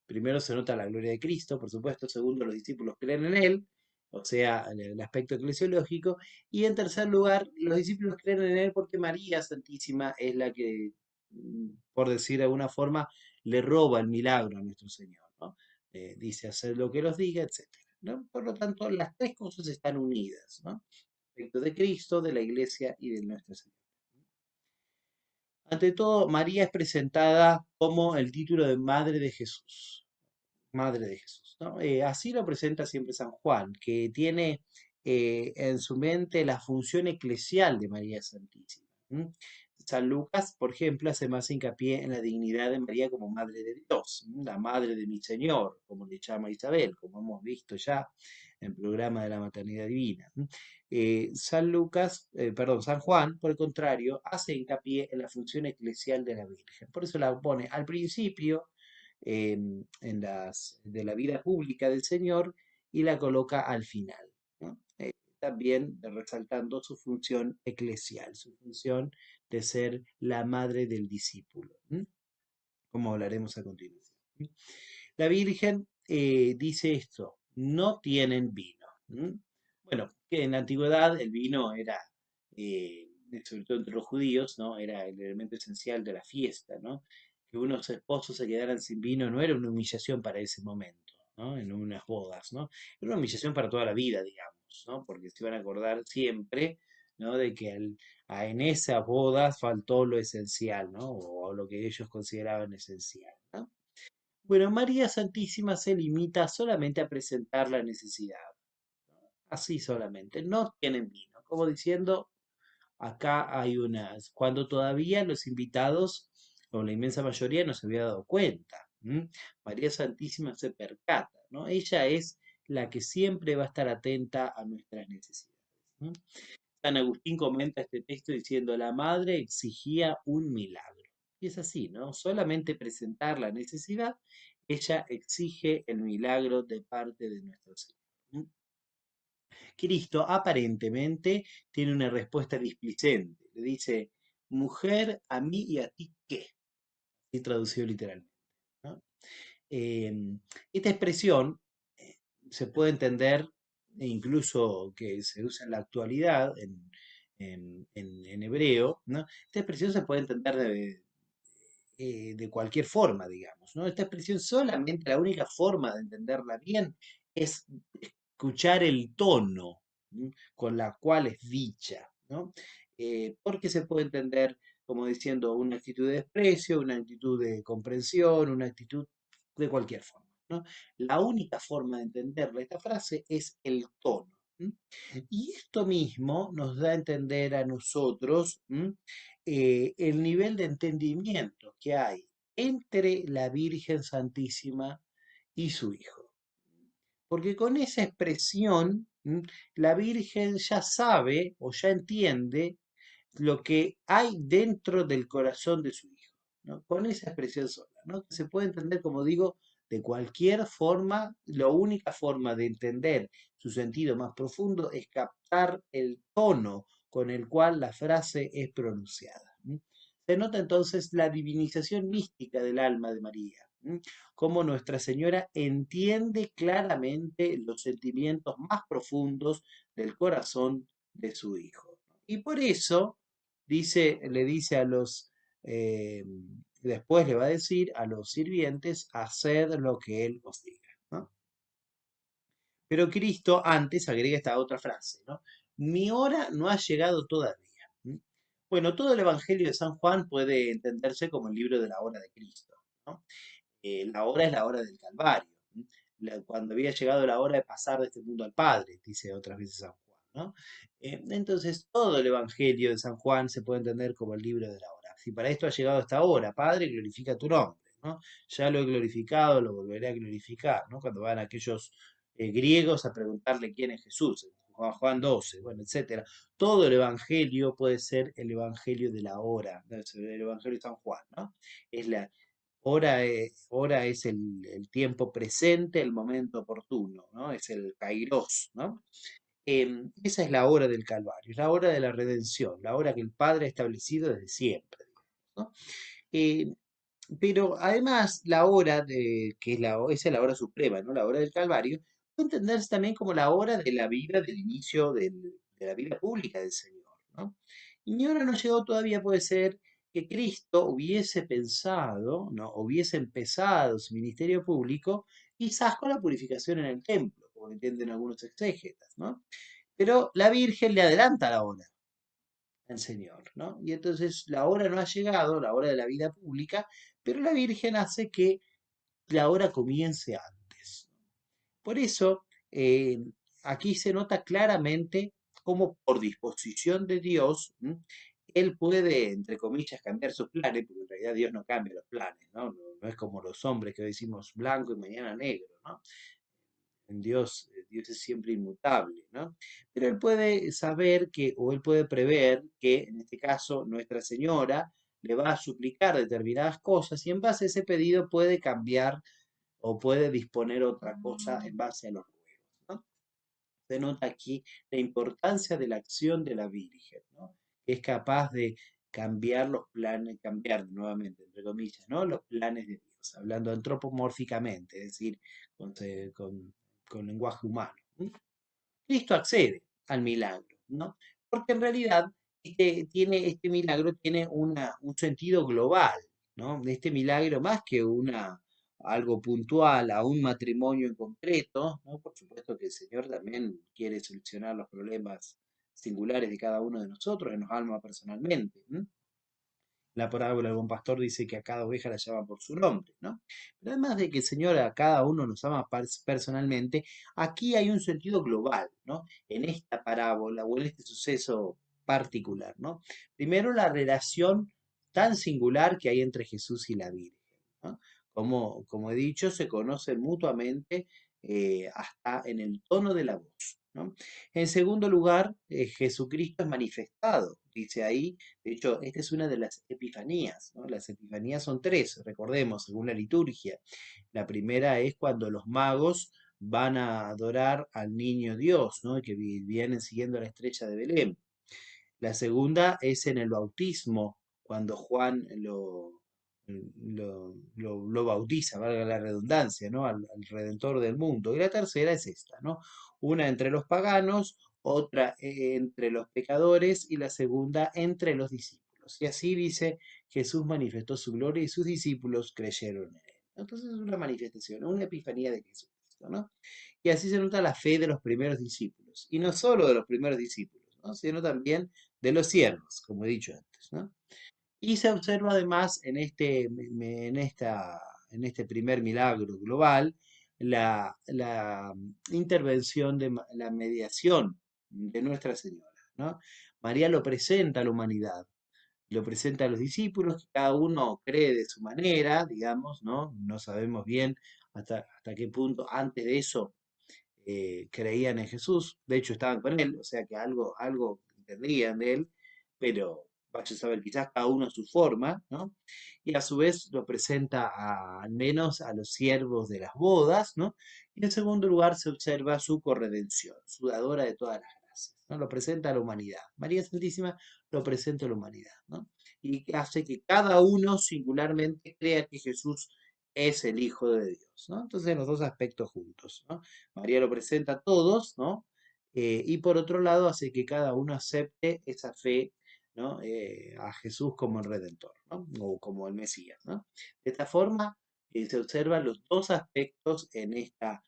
Primero se nota la gloria de Cristo, por supuesto. Segundo, los discípulos creen en él, o sea, el aspecto eclesiológico. Y en tercer lugar, los discípulos creen en él porque María Santísima es la que, por decir de alguna forma, le roba el milagro a nuestro Señor, ¿no? Dice hacer lo que los diga, etcétera, ¿no? Por lo tanto, las tres cosas están unidas, ¿no? El aspecto de Cristo, de la Iglesia y de Nuestra Señora. Ante todo, María es presentada como el título de Madre de Jesús. Madre de Jesús, ¿no? Así lo presenta siempre San Juan, que tiene en su mente la función eclesial de María Santísima. ¿m? San Lucas, por ejemplo, hace más hincapié en la dignidad de María como Madre de Dios, la Madre de mi Señor, como le llama Isabel, como hemos visto ya en el programa de la Maternidad Divina. San Juan, por el contrario, hace hincapié en la función eclesial de la Virgen. Por eso la pone al principio de la vida pública del Señor y la coloca al final, ¿no? También resaltando su función eclesial, su función de ser la madre del discípulo, como hablaremos a continuación. La Virgen dice esto: no tienen vino. Bueno, que en la antigüedad el vino era, sobre todo entre los judíos, ¿no? Era el elemento esencial de la fiesta, ¿no? Que unos esposos se quedaran sin vino no era una humillación para ese momento, ¿no? En unas bodas, ¿no? Era una humillación para toda la vida, digamos, ¿no? Porque se iban a acordar siempre, ¿no? De que en esas bodas faltó lo esencial, ¿no? O lo que ellos consideraban esencial, ¿no? Bueno, María Santísima se limita solamente a presentar la necesidad, así solamente, no tienen vino, como diciendo, acá hay unas, cuando todavía los invitados, o la inmensa mayoría, no se había dado cuenta. María Santísima se percata, ¿no? Ella es la que siempre va a estar atenta a nuestras necesidades. San Agustín comenta este texto diciendo: la madre exigía un milagro. Y es así, ¿no? Solamente presentar la necesidad, ella exige el milagro de parte de nuestro Señor. Cristo aparentemente tiene una respuesta displicente. Le dice: mujer, a mí y a ti, ¿qué? Y traducido literalmente, ¿no? Esta expresión se puede entender, e incluso que se usa en la actualidad, en hebreo, ¿no? Esta expresión se puede entender de cualquier forma, digamos, ¿no? Esta expresión solamente, la única forma de entenderla bien es escuchar el tono, con la cual es dicha, ¿no? Porque se puede entender como diciendo una actitud de desprecio, una actitud de comprensión, una actitud de cualquier forma, ¿no? La única forma de entenderla, esta frase, es el tono. Y esto mismo nos da a entender a nosotros el nivel de entendimiento que hay entre la Virgen Santísima y su Hijo. Porque con esa expresión, la Virgen ya sabe o ya entiende lo que hay dentro del corazón de su Hijo, ¿no? Con esa expresión sola, ¿no? Que se puede entender, como digo, de cualquier forma. La única forma de entender su sentido más profundo es captar el tono con el cual la frase es pronunciada. Se nota entonces la divinización mística del alma de María, cómo Nuestra Señora entiende claramente los sentimientos más profundos del corazón de su Hijo. Y por eso le dice a los, eh, después le va a decir a los sirvientes: haced lo que Él os diga, ¿no? Pero Cristo antes agrega esta otra frase, ¿no? Mi hora no ha llegado todavía. Bueno, todo el Evangelio de San Juan puede entenderse como el libro de la hora de Cristo, ¿no? La hora es la hora del Calvario, cuando había llegado la hora de pasar de este mundo al Padre, dice otras veces San Juan, ¿no? Entonces, todo el Evangelio de San Juan se puede entender como el libro de la hora. Si para esto ha llegado esta hora, Padre, glorifica tu nombre, ¿no? Ya lo he glorificado, lo volveré a glorificar, ¿no? Cuando van aquellos griegos a preguntarle quién es Jesús, Juan 12, bueno, etcétera. Todo el Evangelio puede ser el Evangelio de la hora, el Evangelio de San Juan, ¿no? Es la, hora es el tiempo presente, el momento oportuno, ¿no? Es el kairos, ¿no? Esa es la hora del Calvario, es la hora de la redención, la hora que el Padre ha establecido desde siempre, ¿no? Eh, pero además la hora que es esa es la hora suprema, ¿no? La hora del Calvario, puede entenderse también como la hora de la vida, del inicio de la vida pública del Señor, ¿no? Y mi hora no llegó todavía, puede ser que Cristo hubiese pensado, ¿no? Hubiese empezado su ministerio público quizás con la purificación en el templo, como lo entienden algunos exégetas, ¿no? Pero la Virgen le adelanta la hora al Señor, ¿no? Y entonces la hora no ha llegado, la hora de la vida pública, pero la Virgen hace que la hora comience antes. Por eso, aquí se nota claramente cómo por disposición de Dios, él puede, entre comillas, cambiar sus planes, porque en realidad Dios no cambia los planes, ¿no? No es como los hombres que hoy decimos blanco y mañana negro, ¿no? En Dios, Dios es siempre inmutable, ¿no? Pero Él puede saber que, o Él puede prever que, en este caso, Nuestra Señora le va a suplicar determinadas cosas y en base a ese pedido puede cambiar o puede disponer otra cosa en base a los ruegos, ¿no? Se nota aquí la importancia de la acción de la Virgen, ¿no? Que es capaz de cambiar los planes, cambiar nuevamente, entre comillas, ¿no? Los planes de Dios, hablando antropomórficamente, es decir, con, con lenguaje humano. ¿M? Cristo accede al milagro, ¿no? Porque en realidad este milagro tiene un sentido global, ¿no? Este milagro más que algo puntual a un matrimonio en concreto, ¿no? Por supuesto que el Señor también quiere solucionar los problemas singulares de cada uno de nosotros, en nos alma personalmente. ¿M? La parábola del buen pastor dice que a cada oveja la llama por su nombre, ¿no? Pero además de que el Señor a cada uno nos ama personalmente, aquí hay un sentido global, ¿no? En esta parábola o en este suceso particular, ¿no? Primero, la relación tan singular que hay entre Jesús y la Virgen, ¿no? Como he dicho, se conocen mutuamente hasta en el tono de la voz, ¿no? En segundo lugar, Jesucristo es manifestado, dice ahí. De hecho, esta es una de las epifanías, ¿no? Las epifanías son tres, recordemos, según la liturgia. La primera es cuando los magos van a adorar al niño Dios, ¿no? Que vienen siguiendo la estrella de Belén. La segunda es en el bautismo, cuando Juan lo bautiza, valga la redundancia, ¿no? Al Redentor del mundo. Y la tercera es esta, ¿no? Una entre los paganos, otra entre los pecadores y la segunda entre los discípulos. Y así dice, Jesús manifestó su gloria y sus discípulos creyeron en él. Entonces es una manifestación, una epifanía de Jesucristo, ¿no? Y así se nota la fe de los primeros discípulos. Y no solo de los primeros discípulos, ¿no? Sino también de los siervos, como he dicho antes, ¿no? Y se observa además en este primer milagro global la intervención de la mediación de Nuestra Señora, ¿no? María lo presenta a la humanidad, lo presenta a los discípulos, que cada uno cree de su manera, digamos, ¿no? No sabemos bien hasta qué punto antes de eso creían en Jesús, de hecho estaban con él, o sea que algo entendían de él, pero vaya a saber, quizás cada uno a su forma, ¿no? Y a su vez lo presenta al menos a los siervos de las bodas, ¿no? Y en segundo lugar se observa su corredención, su dadora de todas las gracias, ¿no? Lo presenta a la humanidad. María Santísima lo presenta a la humanidad, ¿no? Y hace que cada uno singularmente crea que Jesús es el Hijo de Dios, ¿no? Entonces los dos aspectos juntos, ¿no? María lo presenta a todos, ¿no? Y por otro lado hace que cada uno acepte esa fe, ¿no? A Jesús como el Redentor, ¿no? O como el Mesías, ¿no? De esta forma se observan los dos aspectos en esta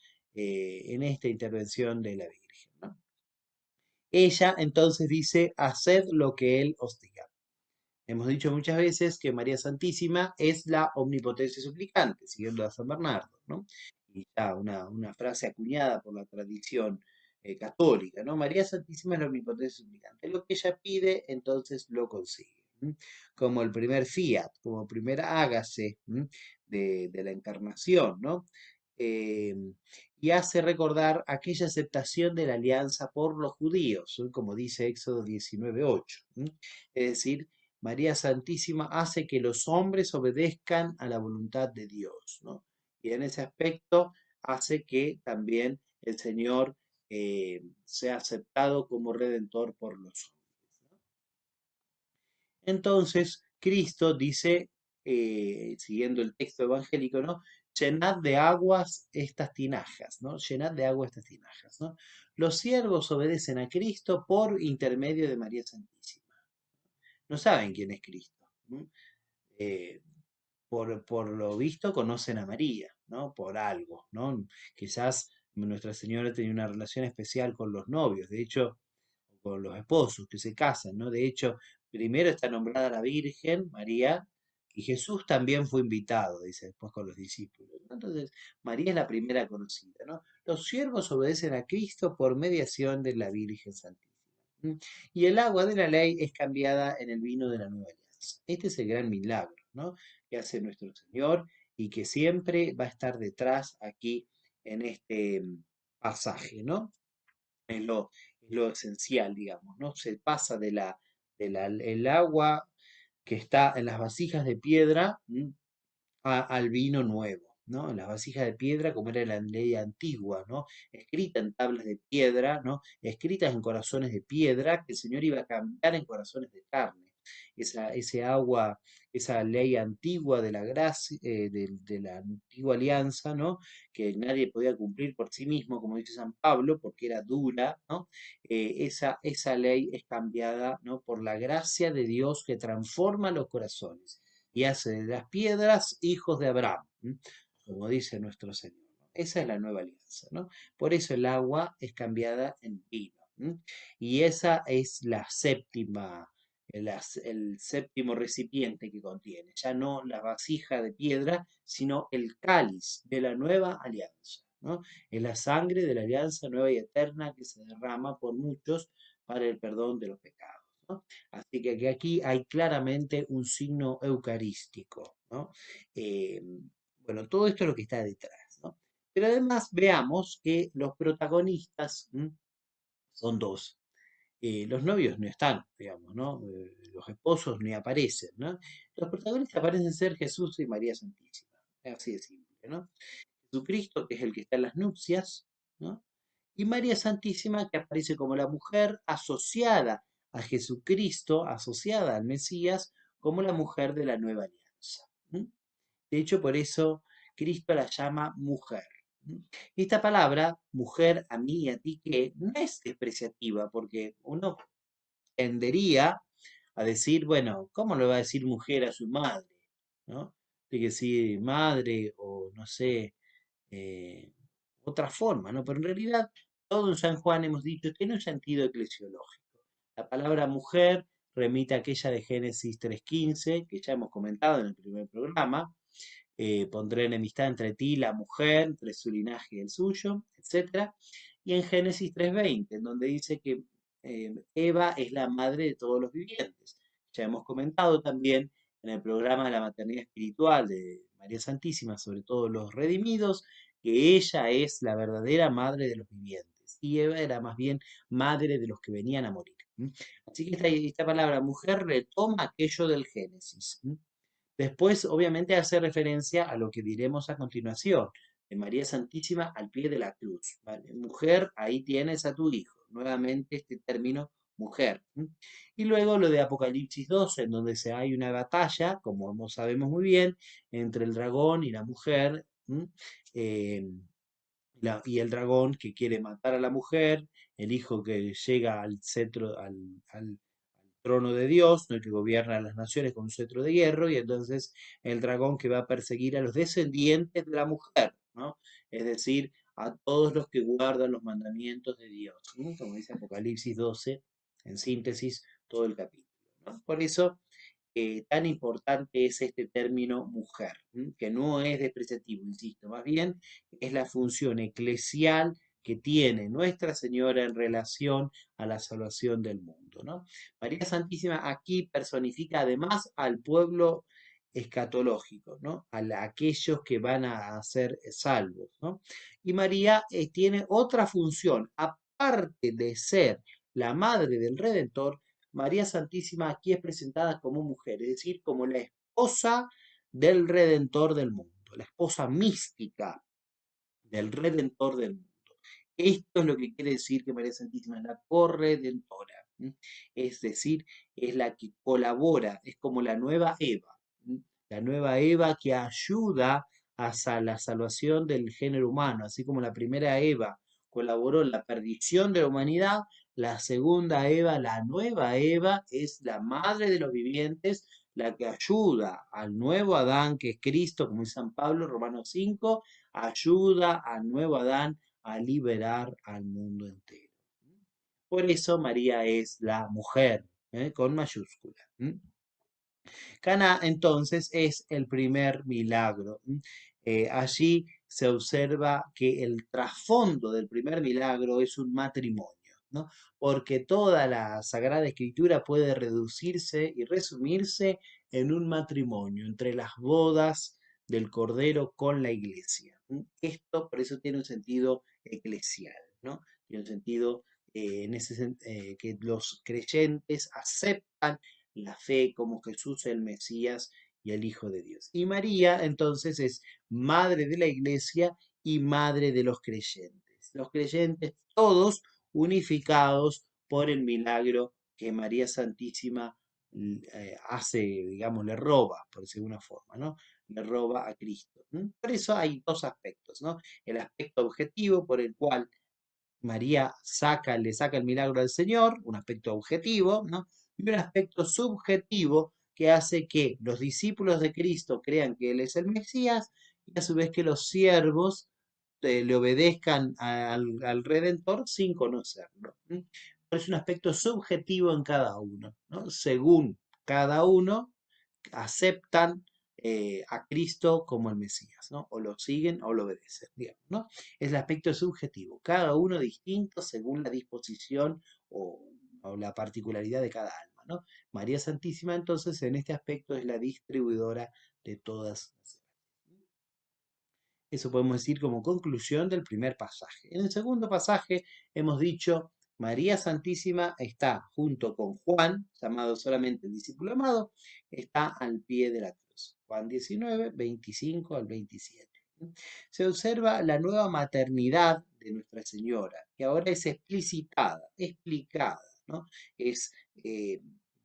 intervención de la Virgen, ¿no? Ella entonces dice, haced lo que Él os diga. Hemos dicho muchas veces que María Santísima es la omnipotencia suplicante, siguiendo a San Bernardo, ¿no? Y ya una frase acuñada por la tradición católica, ¿no? María Santísima es la omnipotencia suplicante. Lo que ella pide, entonces lo consigue. ¿M? Como el primer fiat, como primer hágase de la encarnación, ¿no? Eh, y hace recordar aquella aceptación de la alianza por los judíos, ¿no? Como dice Éxodo 19:8. Es decir, María Santísima hace que los hombres obedezcan a la voluntad de Dios, ¿no? Y en ese aspecto hace que también el Señor sea aceptado como redentor por los hombres, ¿no? Entonces, Cristo dice, siguiendo el texto evangélico, ¿no? Llenad de aguas estas tinajas, ¿no? Llenad de agua estas tinajas, ¿no? Los siervos obedecen a Cristo por intermedio de María Santísima. No saben quién es Cristo. ¿No? eh, por lo visto conocen a María, ¿no? Por algo, ¿no? Quizás Nuestra Señora tenía una relación especial con los novios, de hecho, con los esposos que se casan, ¿no? De hecho, primero está nombrada la Virgen, María, y Jesús también fue invitado, dice después con los discípulos, ¿no? Entonces, María es la primera conocida, ¿no? Los siervos obedecen a Cristo por mediación de la Virgen Santísima. ¿m? Y el agua de la ley es cambiada en el vino de la nueva alianza. Este es el gran milagro, ¿no? Que hace nuestro Señor y que siempre va a estar detrás aquí en este pasaje, ¿no? Es lo esencial, digamos, ¿no? Se pasa el agua que está en las vasijas de piedra, al vino nuevo, ¿no? En las vasijas de piedra, como era la ley antigua, ¿no? Escrita en tablas de piedra, ¿no? Escritas en corazones de piedra, que el Señor iba a cambiar en corazones de carne. Ese agua, esa ley antigua de la gracia, de la antigua alianza, ¿no? Que nadie podía cumplir por sí mismo, como dice San Pablo, porque era dura, ¿no? Esa ley es cambiada, ¿no? Por la gracia de Dios que transforma los corazones y hace de las piedras hijos de Abraham, como dice nuestro Señor, ¿no? Esa es la nueva alianza, ¿no? Por eso el agua es cambiada en vino. Y esa es la séptima, el séptimo recipiente que contiene, ya no la vasija de piedra, sino el cáliz de la nueva alianza, ¿no? Es la sangre de la alianza nueva y eterna que se derrama por muchos para el perdón de los pecados, ¿no? Así que aquí hay claramente un signo eucarístico, ¿no? Eh, bueno, todo esto es lo que está detrás, ¿no? Pero además veamos que los protagonistas son dos. Los novios no están, digamos, ¿no? Los esposos ni aparecen, ¿no? Los protagonistas parecen ser Jesús y María Santísima. Es así de simple, ¿no? Jesucristo, que es el que está en las nupcias, ¿no? Y María Santísima, que aparece como la mujer asociada a Jesucristo, asociada al Mesías, como la mujer de la nueva alianza. De hecho, por eso Cristo la llama mujer. Esta palabra, mujer, a mí y a ti, que no es despreciativa, porque uno tendería a decir, bueno, ¿cómo le va a decir mujer a su madre? ¿No? Tiene que decir madre o no sé, eh, otra forma, ¿no? Pero en realidad todo en San Juan hemos dicho tiene un sentido eclesiológico. La palabra mujer remite a aquella de Génesis 3:15, que ya hemos comentado en el primer programa. Pondré enemistad entre ti y la mujer, entre su linaje y el suyo, etc. Y en Génesis 3:20, en donde dice que Eva es la madre de todos los vivientes. Ya hemos comentado también en el programa de la maternidad espiritual de María Santísima, sobre todo los redimidos, que ella es la verdadera madre de los vivientes y Eva era más bien madre de los que venían a morir. Así que esta palabra mujer retoma aquello del Génesis. Después, obviamente, hace referencia a lo que diremos a continuación, de María Santísima al pie de la cruz. ¿Vale? Mujer, ahí tienes a tu hijo. Nuevamente este término mujer. Y luego lo de Apocalipsis 12, en donde hay una batalla, como sabemos muy bien, entre el dragón y la mujer. Eh, y el dragón que quiere matar a la mujer, el hijo que llega al cetro, al trono de Dios, ¿no? El que gobierna las naciones con un cetro de hierro, y entonces el dragón que va a perseguir a los descendientes de la mujer, ¿no? Es decir, a todos los que guardan los mandamientos de Dios, ¿no? Como dice Apocalipsis 12, en síntesis, todo el capítulo, ¿no? Por eso tan importante es este término mujer, que no es despreciativo, insisto, más bien es la función eclesial que tiene Nuestra Señora en relación a la salvación del mundo, ¿no? María Santísima aquí personifica además al pueblo escatológico, ¿no? Aquellos que van a ser salvos, ¿no? Y María tiene otra función, aparte de ser la madre del Redentor. María Santísima aquí es presentada como mujer, es decir, como la esposa del Redentor del mundo, la esposa mística del Redentor del mundo. Esto es lo que quiere decir que María Santísima es la corredentora, es decir, es la que colabora, es como la nueva Eva, la nueva Eva que ayuda a la salvación del género humano, así como la primera Eva colaboró en la perdición de la humanidad, la segunda Eva, la nueva Eva, es la madre de los vivientes, la que ayuda al nuevo Adán, que es Cristo, como dice San Pablo, Romanos 5, ayuda al nuevo Adán a liberar al mundo entero. Por eso María es la mujer, con mayúscula. Cana entonces es el primer milagro. Allí se observa que el trasfondo del primer milagro es un matrimonio. ¿no? Porque toda la Sagrada Escritura puede reducirse y resumirse en un matrimonio entre las bodas del Cordero con la Iglesia. Esto por eso tiene un sentido eclesial, ¿no? Tiene un sentido que los creyentes aceptan la fe como Jesús el Mesías y el Hijo de Dios. Y María entonces es madre de la Iglesia y madre de los creyentes. Los creyentes todos unificados por el milagro que María Santísima hace, digamos, le roba, por decirlo de alguna forma, ¿no? Le roba a Cristo. Por eso hay dos aspectos, ¿no? El aspecto objetivo por el cual María le saca el milagro al Señor, un aspecto objetivo, ¿no? Y un aspecto subjetivo que hace que los discípulos de Cristo crean que Él es el Mesías y a su vez que los siervos le obedezcan al Redentor sin conocerlo. Es un aspecto subjetivo en cada uno, ¿no? Según cada uno aceptan a Cristo como el Mesías, ¿no? O lo siguen o lo obedecen, digamos, ¿no? Es el aspecto subjetivo, cada uno distinto según la disposición o la particularidad de cada alma, ¿no? María Santísima, entonces, en este aspecto es la distribuidora de todas las. Eso podemos decir como conclusión del primer pasaje. En el segundo pasaje hemos dicho, María Santísima está junto con Juan, llamado solamente el discípulo amado, está al pie de la cruz. Juan 19, 25 al 27. Se observa la nueva maternidad de Nuestra Señora, que ahora es explicitada, explicada, ¿no? Es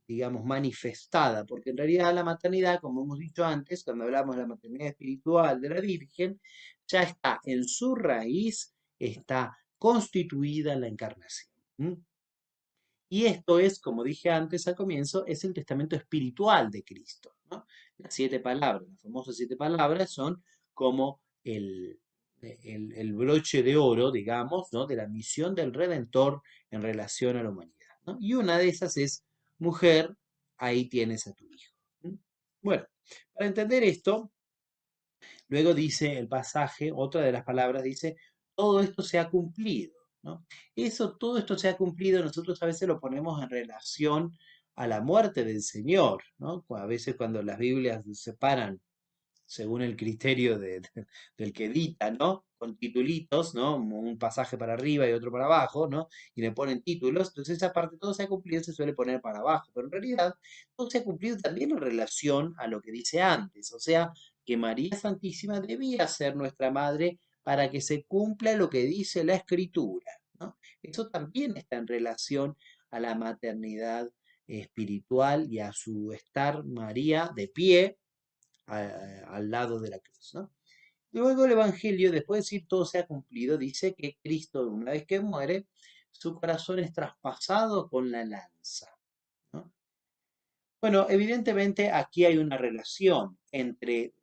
digamos, manifestada, porque en realidad la maternidad, como hemos dicho antes, cuando hablamos de la maternidad espiritual de la Virgen, ya está en su raíz, está constituida en la encarnación. Y esto es, como dije antes al comienzo, es el testamento espiritual de Cristo, ¿no? Las 7 palabras, las famosas 7 palabras son como el broche de oro, digamos, ¿no? De la misión del Redentor en relación a la humanidad, ¿no? Y una de esas es, mujer, ahí tienes a tu hijo. Bueno, para entender esto, luego dice el pasaje, otra de las palabras dice, todo esto se ha cumplido, ¿no? Todo esto se ha cumplido, nosotros a veces lo ponemos en relación a la muerte del Señor, ¿no? A veces cuando las Biblias se separan según el criterio del que edita, ¿no? Con titulitos, ¿no? Un pasaje para arriba y otro para abajo, ¿no? Y le ponen títulos, entonces esa parte todo se ha cumplido se suele poner para abajo, pero en realidad todo se ha cumplido también en relación a lo que dice antes, o sea, que María Santísima debía ser nuestra madre para que se cumpla lo que dice la Escritura, ¿no? Eso también está en relación a la maternidad espiritual y a su estar María de pie al lado de la cruz, ¿no? Luego el Evangelio, después de decir todo se ha cumplido, dice que Cristo, una vez que muere, su corazón es traspasado con la lanza, ¿no? Bueno, evidentemente aquí hay una relación entre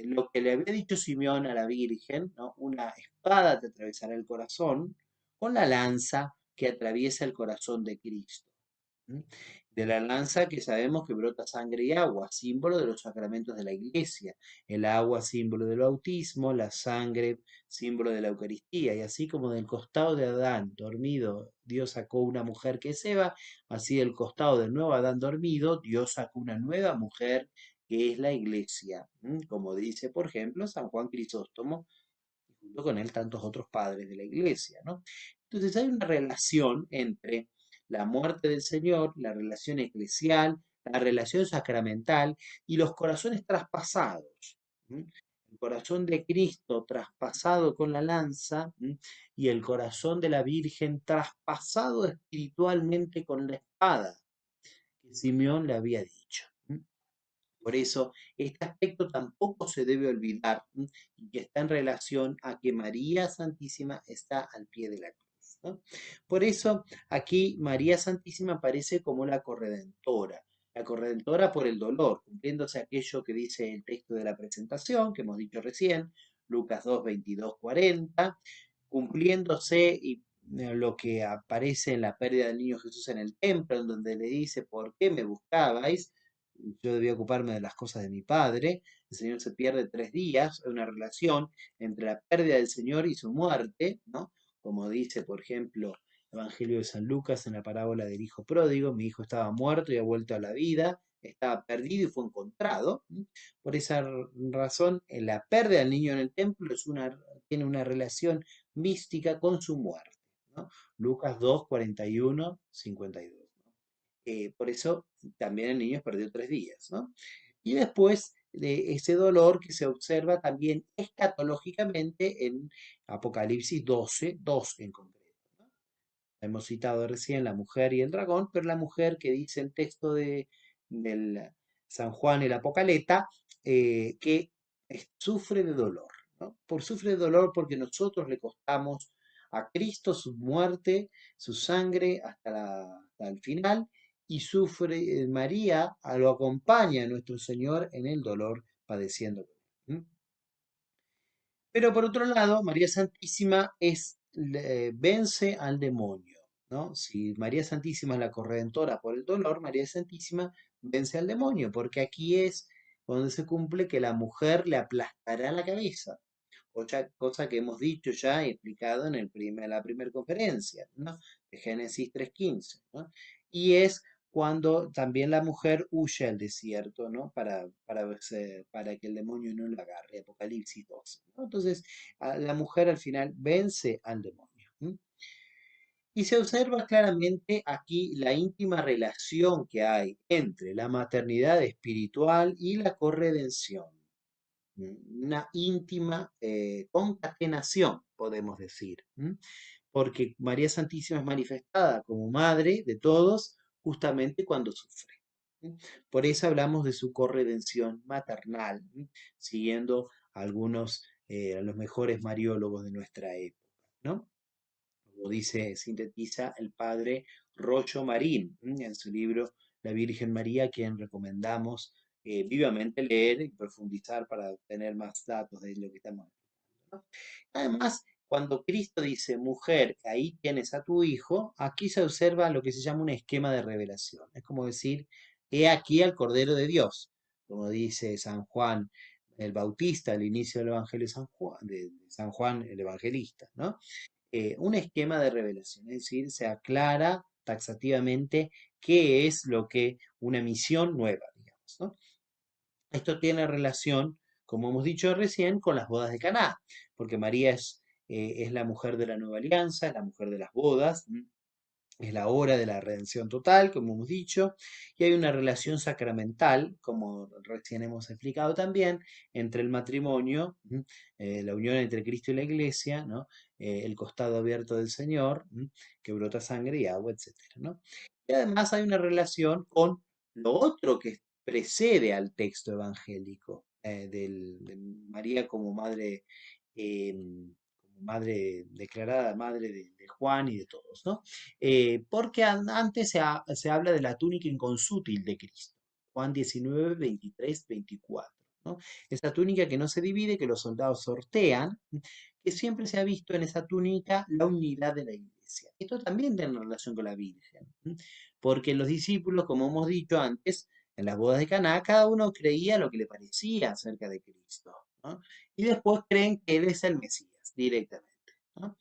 lo que le había dicho Simeón a la Virgen, ¿no? Una espada te atravesará el corazón, con la lanza que atraviesa el corazón de Cristo. De la lanza que sabemos que brota sangre y agua, símbolo de los sacramentos de la iglesia. El agua, símbolo del bautismo, la sangre, símbolo de la Eucaristía. Y así como del costado de Adán dormido, Dios sacó una mujer que es Eva, así del costado del nuevo Adán dormido, Dios sacó una nueva mujer que es la iglesia. Como dice, por ejemplo, San Juan Crisóstomo, y junto con él tantos otros padres de la iglesia, ¿no? Entonces hay una relación entre la muerte del Señor, la relación eclesial, la relación sacramental y los corazones traspasados. El corazón de Cristo traspasado con la lanza y el corazón de la Virgen traspasado espiritualmente con la espada que Simeón le había dicho. Por eso, este aspecto tampoco se debe olvidar y que está en relación a que María Santísima está al pie de la cruz, ¿no? Por eso, aquí María Santísima aparece como la corredentora por el dolor, cumpliéndose aquello que dice el texto de la presentación, que hemos dicho recién, Lucas 2, 22, 40, cumpliéndose y lo que aparece en la pérdida del niño Jesús en el templo, en donde le dice, ¿por qué me buscabais? Yo debía ocuparme de las cosas de mi padre. El Señor se pierde 3 días, hay una relación entre la pérdida del Señor y su muerte, ¿no? Como dice, por ejemplo, Evangelio de San Lucas en la parábola del hijo pródigo. Mi hijo estaba muerto y ha vuelto a la vida, estaba perdido y fue encontrado. Por esa razón, la pérdida del niño en el templo tiene una relación mística con su muerte, ¿no? Lucas 2, 41, 52. Por eso también el niño perdió 3 días, ¿no? Y después de ese dolor que se observa también escatológicamente en Apocalipsis 12, 2 en concreto, ¿no? Hemos citado recién la mujer y el dragón, pero la mujer que dice el texto del San Juan el Apocaleta, que sufre de dolor, ¿no? Sufre de dolor porque nosotros le costamos a Cristo su muerte, su sangre hasta el final, y sufre María, lo acompaña a nuestro Señor en el dolor padeciendo con él. Pero por otro lado, María Santísima vence al demonio, ¿no? Si María Santísima es la corredentora por el dolor, María Santísima vence al demonio, porque aquí es donde se cumple que la mujer le aplastará la cabeza, cosa que hemos dicho ya y explicado en la primera conferencia, ¿no? De Génesis 3:15, ¿no? Y es cuando también la mujer huye al desierto, ¿no? Para que el demonio no la agarre, Apocalipsis 12, ¿no? Entonces, la mujer al final vence al demonio. Y se observa claramente aquí la íntima relación que hay entre la maternidad espiritual y la corredención. Una íntima concatenación, podemos decir, porque María Santísima es manifestada como madre de todos justamente cuando sufre. Por eso hablamos de su corredención maternal, siguiendo a los mejores mariólogos de nuestra época, ¿no? Como sintetiza el padre Rocho Marín en su libro La Virgen María, a quien recomendamos vivamente leer y profundizar para obtener más datos de lo que estamos hablando, ¿no? Además, cuando Cristo dice, mujer, ahí tienes a tu hijo, aquí se observa lo que se llama un esquema de revelación. Es como decir, he aquí al Cordero de Dios, como dice San Juan el Bautista al inicio del Evangelio de San Juan el Evangelista, ¿no? Un esquema de revelación, es decir, se aclara taxativamente qué es lo que una misión nueva, digamos, ¿no? Esto tiene relación, como hemos dicho recién, con las bodas de Caná, porque María es la mujer de la nueva alianza, es la mujer de las bodas, es la hora de la redención total, como hemos dicho, y hay una relación sacramental, como recién hemos explicado también, entre el matrimonio, la unión entre Cristo y la Iglesia, ¿no? El costado abierto del Señor, que brota sangre y agua, etcétera, ¿no? Y además hay una relación con lo otro que precede al texto evangélico, de María como madre declarada madre de Juan y de todos, ¿no? Porque antes se habla de la túnica inconsútil de Cristo, Juan 19, 23, 24, ¿no? Esa túnica que no se divide, que los soldados sortean, que siempre se ha visto en esa túnica la unidad de la iglesia. Esto también tiene relación con la Virgen, porque los discípulos, como hemos dicho antes, en las bodas de Caná, cada uno creía lo que le parecía acerca de Cristo, ¿no? Y después creen que Él es el Mesías directamente, ¿no?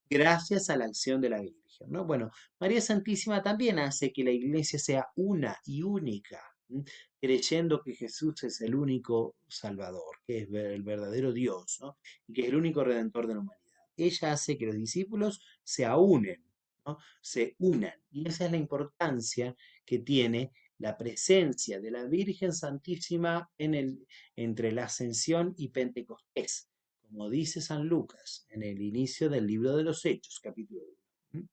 Gracias a la acción de la Virgen, ¿no? Bueno, María Santísima también hace que la iglesia sea una y única, creyendo que Jesús es el único Salvador, que es el verdadero Dios, ¿no? Y que es el único Redentor de la humanidad. Ella hace que los discípulos se unen, ¿no? Se unan. Y esa es la importancia que tiene la presencia de la Virgen Santísima entre la Ascensión y Pentecostés, como dice San Lucas en el inicio del libro de los Hechos, capítulo 1.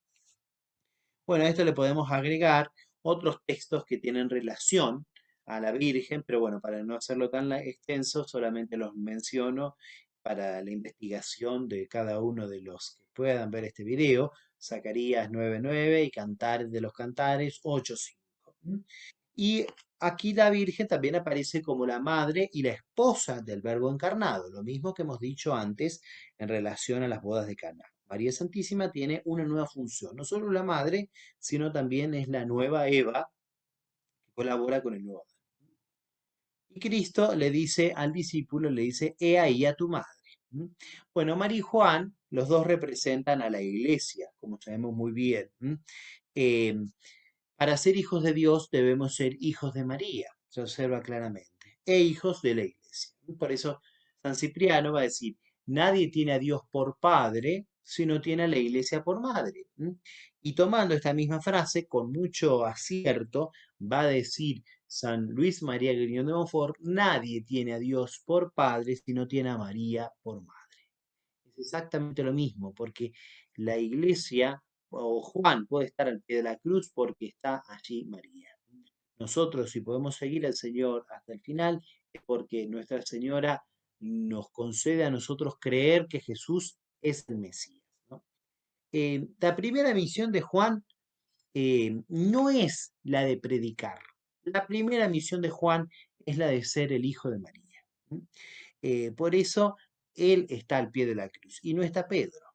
Bueno, a esto le podemos agregar otros textos que tienen relación a la Virgen, pero bueno, para no hacerlo tan extenso, solamente los menciono para la investigación de cada uno de los que puedan ver este video. Zacarías 9:9 y Cantares de los Cantares 8:5. Y aquí la Virgen también aparece como la madre y la esposa del Verbo encarnado, lo mismo que hemos dicho antes en relación a las bodas de Caná. María Santísima tiene una nueva función, no solo la madre, sino también es la nueva Eva que colabora con el nuevo Adán. Y Cristo le dice al discípulo, le dice, he ahí a tu madre. Bueno, María y Juan los dos representan a la iglesia, como sabemos muy bien. Eh, para ser hijos de Dios debemos ser hijos de María, se observa claramente, e hijos de la iglesia. Por eso San Cipriano va a decir, nadie tiene a Dios por padre si no tiene a la iglesia por madre. Y tomando esta misma frase, con mucho acierto, va a decir San Luis María Griñón de Montfort, nadie tiene a Dios por padre si no tiene a María por madre. Es exactamente lo mismo, porque la iglesia o Juan puede estar al pie de la cruz porque está allí María. Nosotros, si podemos seguir al Señor hasta el final, es porque Nuestra Señora nos concede a nosotros creer que Jesús es el Mesías, ¿no? La primera misión de Juan no es la de predicar. La primera misión de Juan es la de ser el Hijo de María. Por eso él está al pie de la cruz y no está Pedro.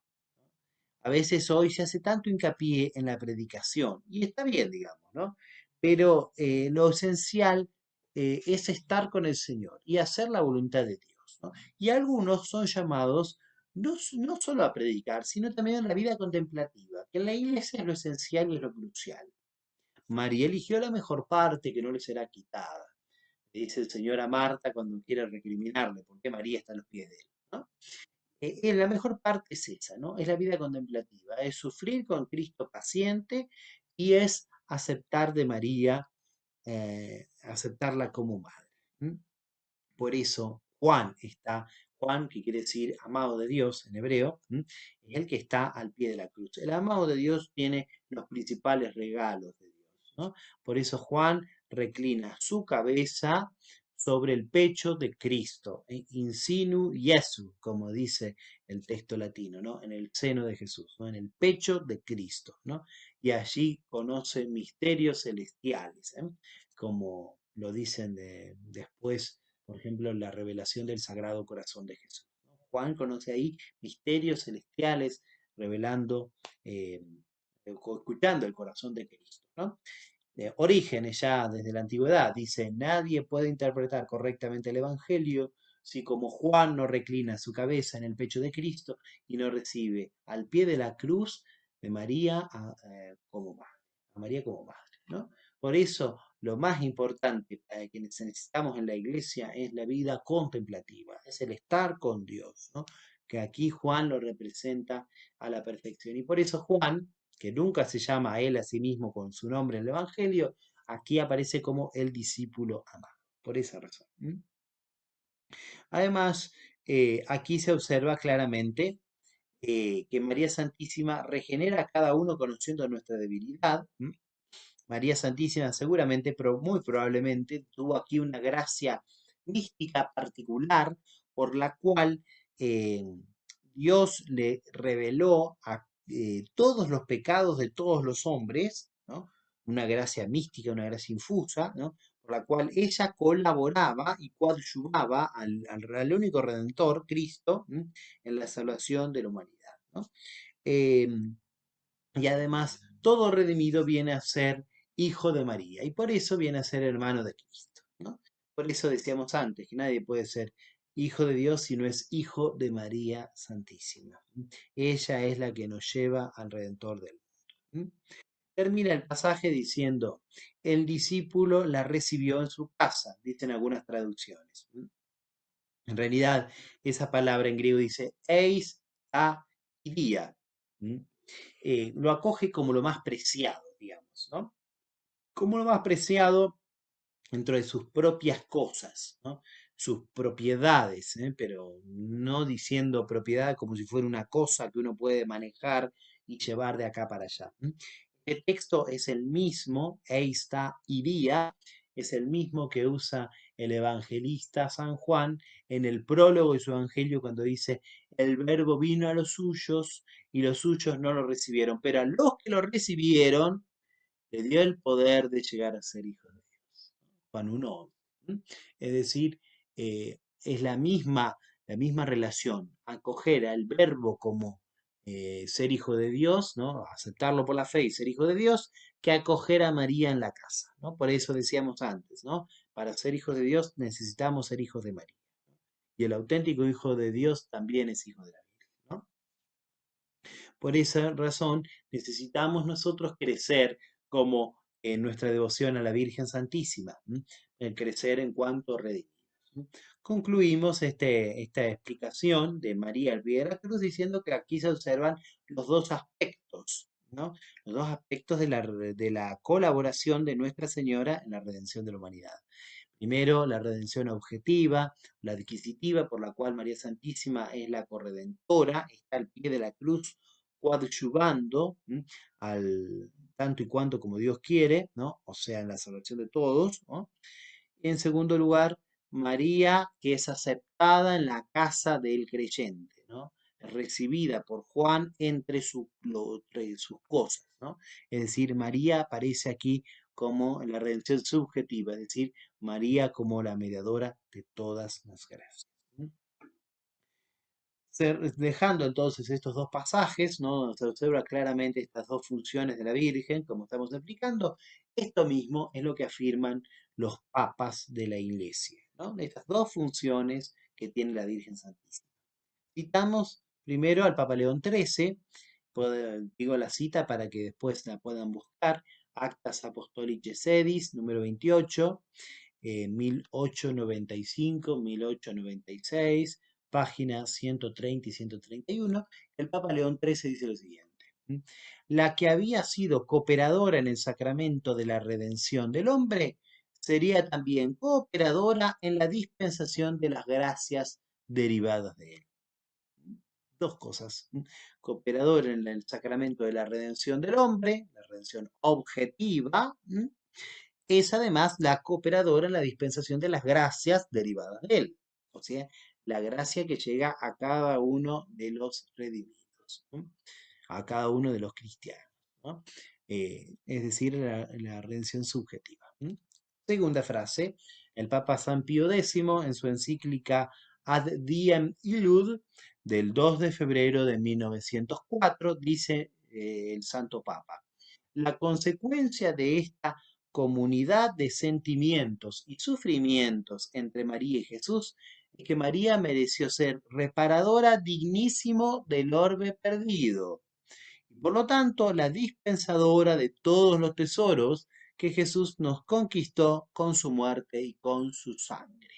A veces hoy se hace tanto hincapié en la predicación, y está bien, digamos, ¿no? Pero lo esencial es estar con el Señor y hacer la voluntad de Dios, ¿no? Y algunos son llamados no solo a predicar, sino también en la vida contemplativa, que en la iglesia es lo esencial y es lo crucial. María eligió la mejor parte que no le será quitada. Le dice el Señor a Marta cuando quiere recriminarle, ¿por qué María está a los pies de él? ¿No? La mejor parte es esa, ¿no? Es la vida contemplativa, es sufrir con Cristo paciente y es aceptar de María, aceptarla como madre. Por eso Juan, que quiere decir amado de Dios en hebreo, es el que está al pie de la cruz. El amado de Dios tiene los principales regalos de Dios, ¿no? Por eso Juan reclina su cabeza sobre el pecho de Cristo, in sinu Jesu, como dice el texto latino, ¿no? En el seno de Jesús, ¿no? En el pecho de Cristo, ¿no? Y allí conoce misterios celestiales, como lo dicen después, por ejemplo, la revelación del Sagrado Corazón de Jesús, ¿no? Juan conoce ahí misterios celestiales revelando, escuchando el corazón de Cristo, ¿no? Orígenes ya desde la antigüedad dice, nadie puede interpretar correctamente el Evangelio si como Juan no reclina su cabeza en el pecho de Cristo y no recibe al pie de la cruz de María como madre, a María como madre, ¿no? Por eso lo más importante para quienes necesitamos en la iglesia es la vida contemplativa, es el estar con Dios, ¿no? Que aquí Juan lo representa a la perfección. Y por eso Juan, que nunca se llama a él a sí mismo con su nombre en el Evangelio, aquí aparece como el discípulo amado, por esa razón. Además, aquí se observa claramente que María Santísima regenera a cada uno conociendo nuestra debilidad. María Santísima seguramente, pero muy probablemente, tuvo aquí una gracia mística particular por la cual eh, Dios le reveló a todos los pecados de todos los hombres, ¿no? Una gracia mística, una gracia infusa, ¿no? Por la cual ella colaboraba y coadyuvaba al único Redentor, Cristo, en la salvación de la humanidad, ¿no? Y además, todo redimido viene a ser hijo de María y por eso viene a ser hermano de Cristo, ¿no? Por eso decíamos antes que nadie puede ser hijo de Dios si no es hijo de María Santísima. Ella es la que nos lleva al Redentor del mundo. Termina el pasaje diciendo, el discípulo la recibió en su casa, dicen algunas traducciones. En realidad, esa palabra en griego dice, eis a idia. Lo acoge como lo más preciado, digamos, ¿no? Como lo más preciado dentro de sus propias cosas, ¿no? Sus propiedades, pero no diciendo propiedad como si fuera una cosa que uno puede manejar y llevar de acá para allá. El texto es el mismo, eista iría, es el mismo que usa el evangelista San Juan en el prólogo de su evangelio cuando dice, el verbo vino a los suyos y los suyos no lo recibieron, pero a los que lo recibieron le dio el poder de llegar a ser hijos de Dios. Juan 1. Es decir, es la misma relación, acoger al verbo como ser hijo de Dios, ¿no? Aceptarlo por la fe y ser hijo de Dios, que acoger a María en la casa, ¿no? Por eso decíamos antes, ¿no? Para ser hijos de Dios necesitamos ser hijos de María. Y el auténtico hijo de Dios también es hijo de la Virgen, ¿no? Por esa razón necesitamos nosotros crecer como en nuestra devoción a la Virgen Santísima, el crecer en cuanto redimidos. Concluimos esta explicación de María al pie de la cruz diciendo que aquí se observan los dos aspectos, ¿no? Los dos aspectos de la colaboración de Nuestra Señora en la redención de la humanidad. Primero, la redención objetiva, la adquisitiva, por la cual María Santísima es la corredentora, está al pie de la cruz coadyuvando al tanto y cuanto como Dios quiere, ¿no? O sea, en la salvación de todos, ¿no? Y en segundo lugar, María, que es aceptada en la casa del creyente, ¿no? Recibida por Juan entre sus cosas, ¿no? Es decir, María aparece aquí como la redención subjetiva, es decir, María como la mediadora de todas las gracias. Dejando entonces estos dos pasajes, ¿no? Se observa claramente estas dos funciones de la Virgen, como estamos explicando. Esto mismo es lo que afirman los papas de la Iglesia, ¿no? Estas dos funciones que tiene la Virgen Santísima. Citamos primero al Papa León XIII, digo la cita para que después la puedan buscar, Actas Apostolicae Sedis, número 28, 1895-1896, páginas 130 y 131, el Papa León XIII dice lo siguiente: la que había sido cooperadora en el sacramento de la redención del hombre, sería también cooperadora en la dispensación de las gracias derivadas de él. Dos cosas: cooperadora en el sacramento de la redención del hombre, la redención objetiva, es además la cooperadora en la dispensación de las gracias derivadas de él, o sea, la gracia que llega a cada uno de los redimidos, ¿no? A cada uno de los cristianos, ¿no? Es decir, la redención subjetiva. Segunda frase, el Papa San Pío X, en su encíclica Ad Diem Illud, del 2 de febrero de 1904, dice el Santo Papa: la consecuencia de esta comunidad de sentimientos y sufrimientos entre María y Jesús es que María mereció ser reparadora dignísimo del orbe perdido, y por lo tanto la dispensadora de todos los tesoros que Jesús nos conquistó con su muerte y con su sangre.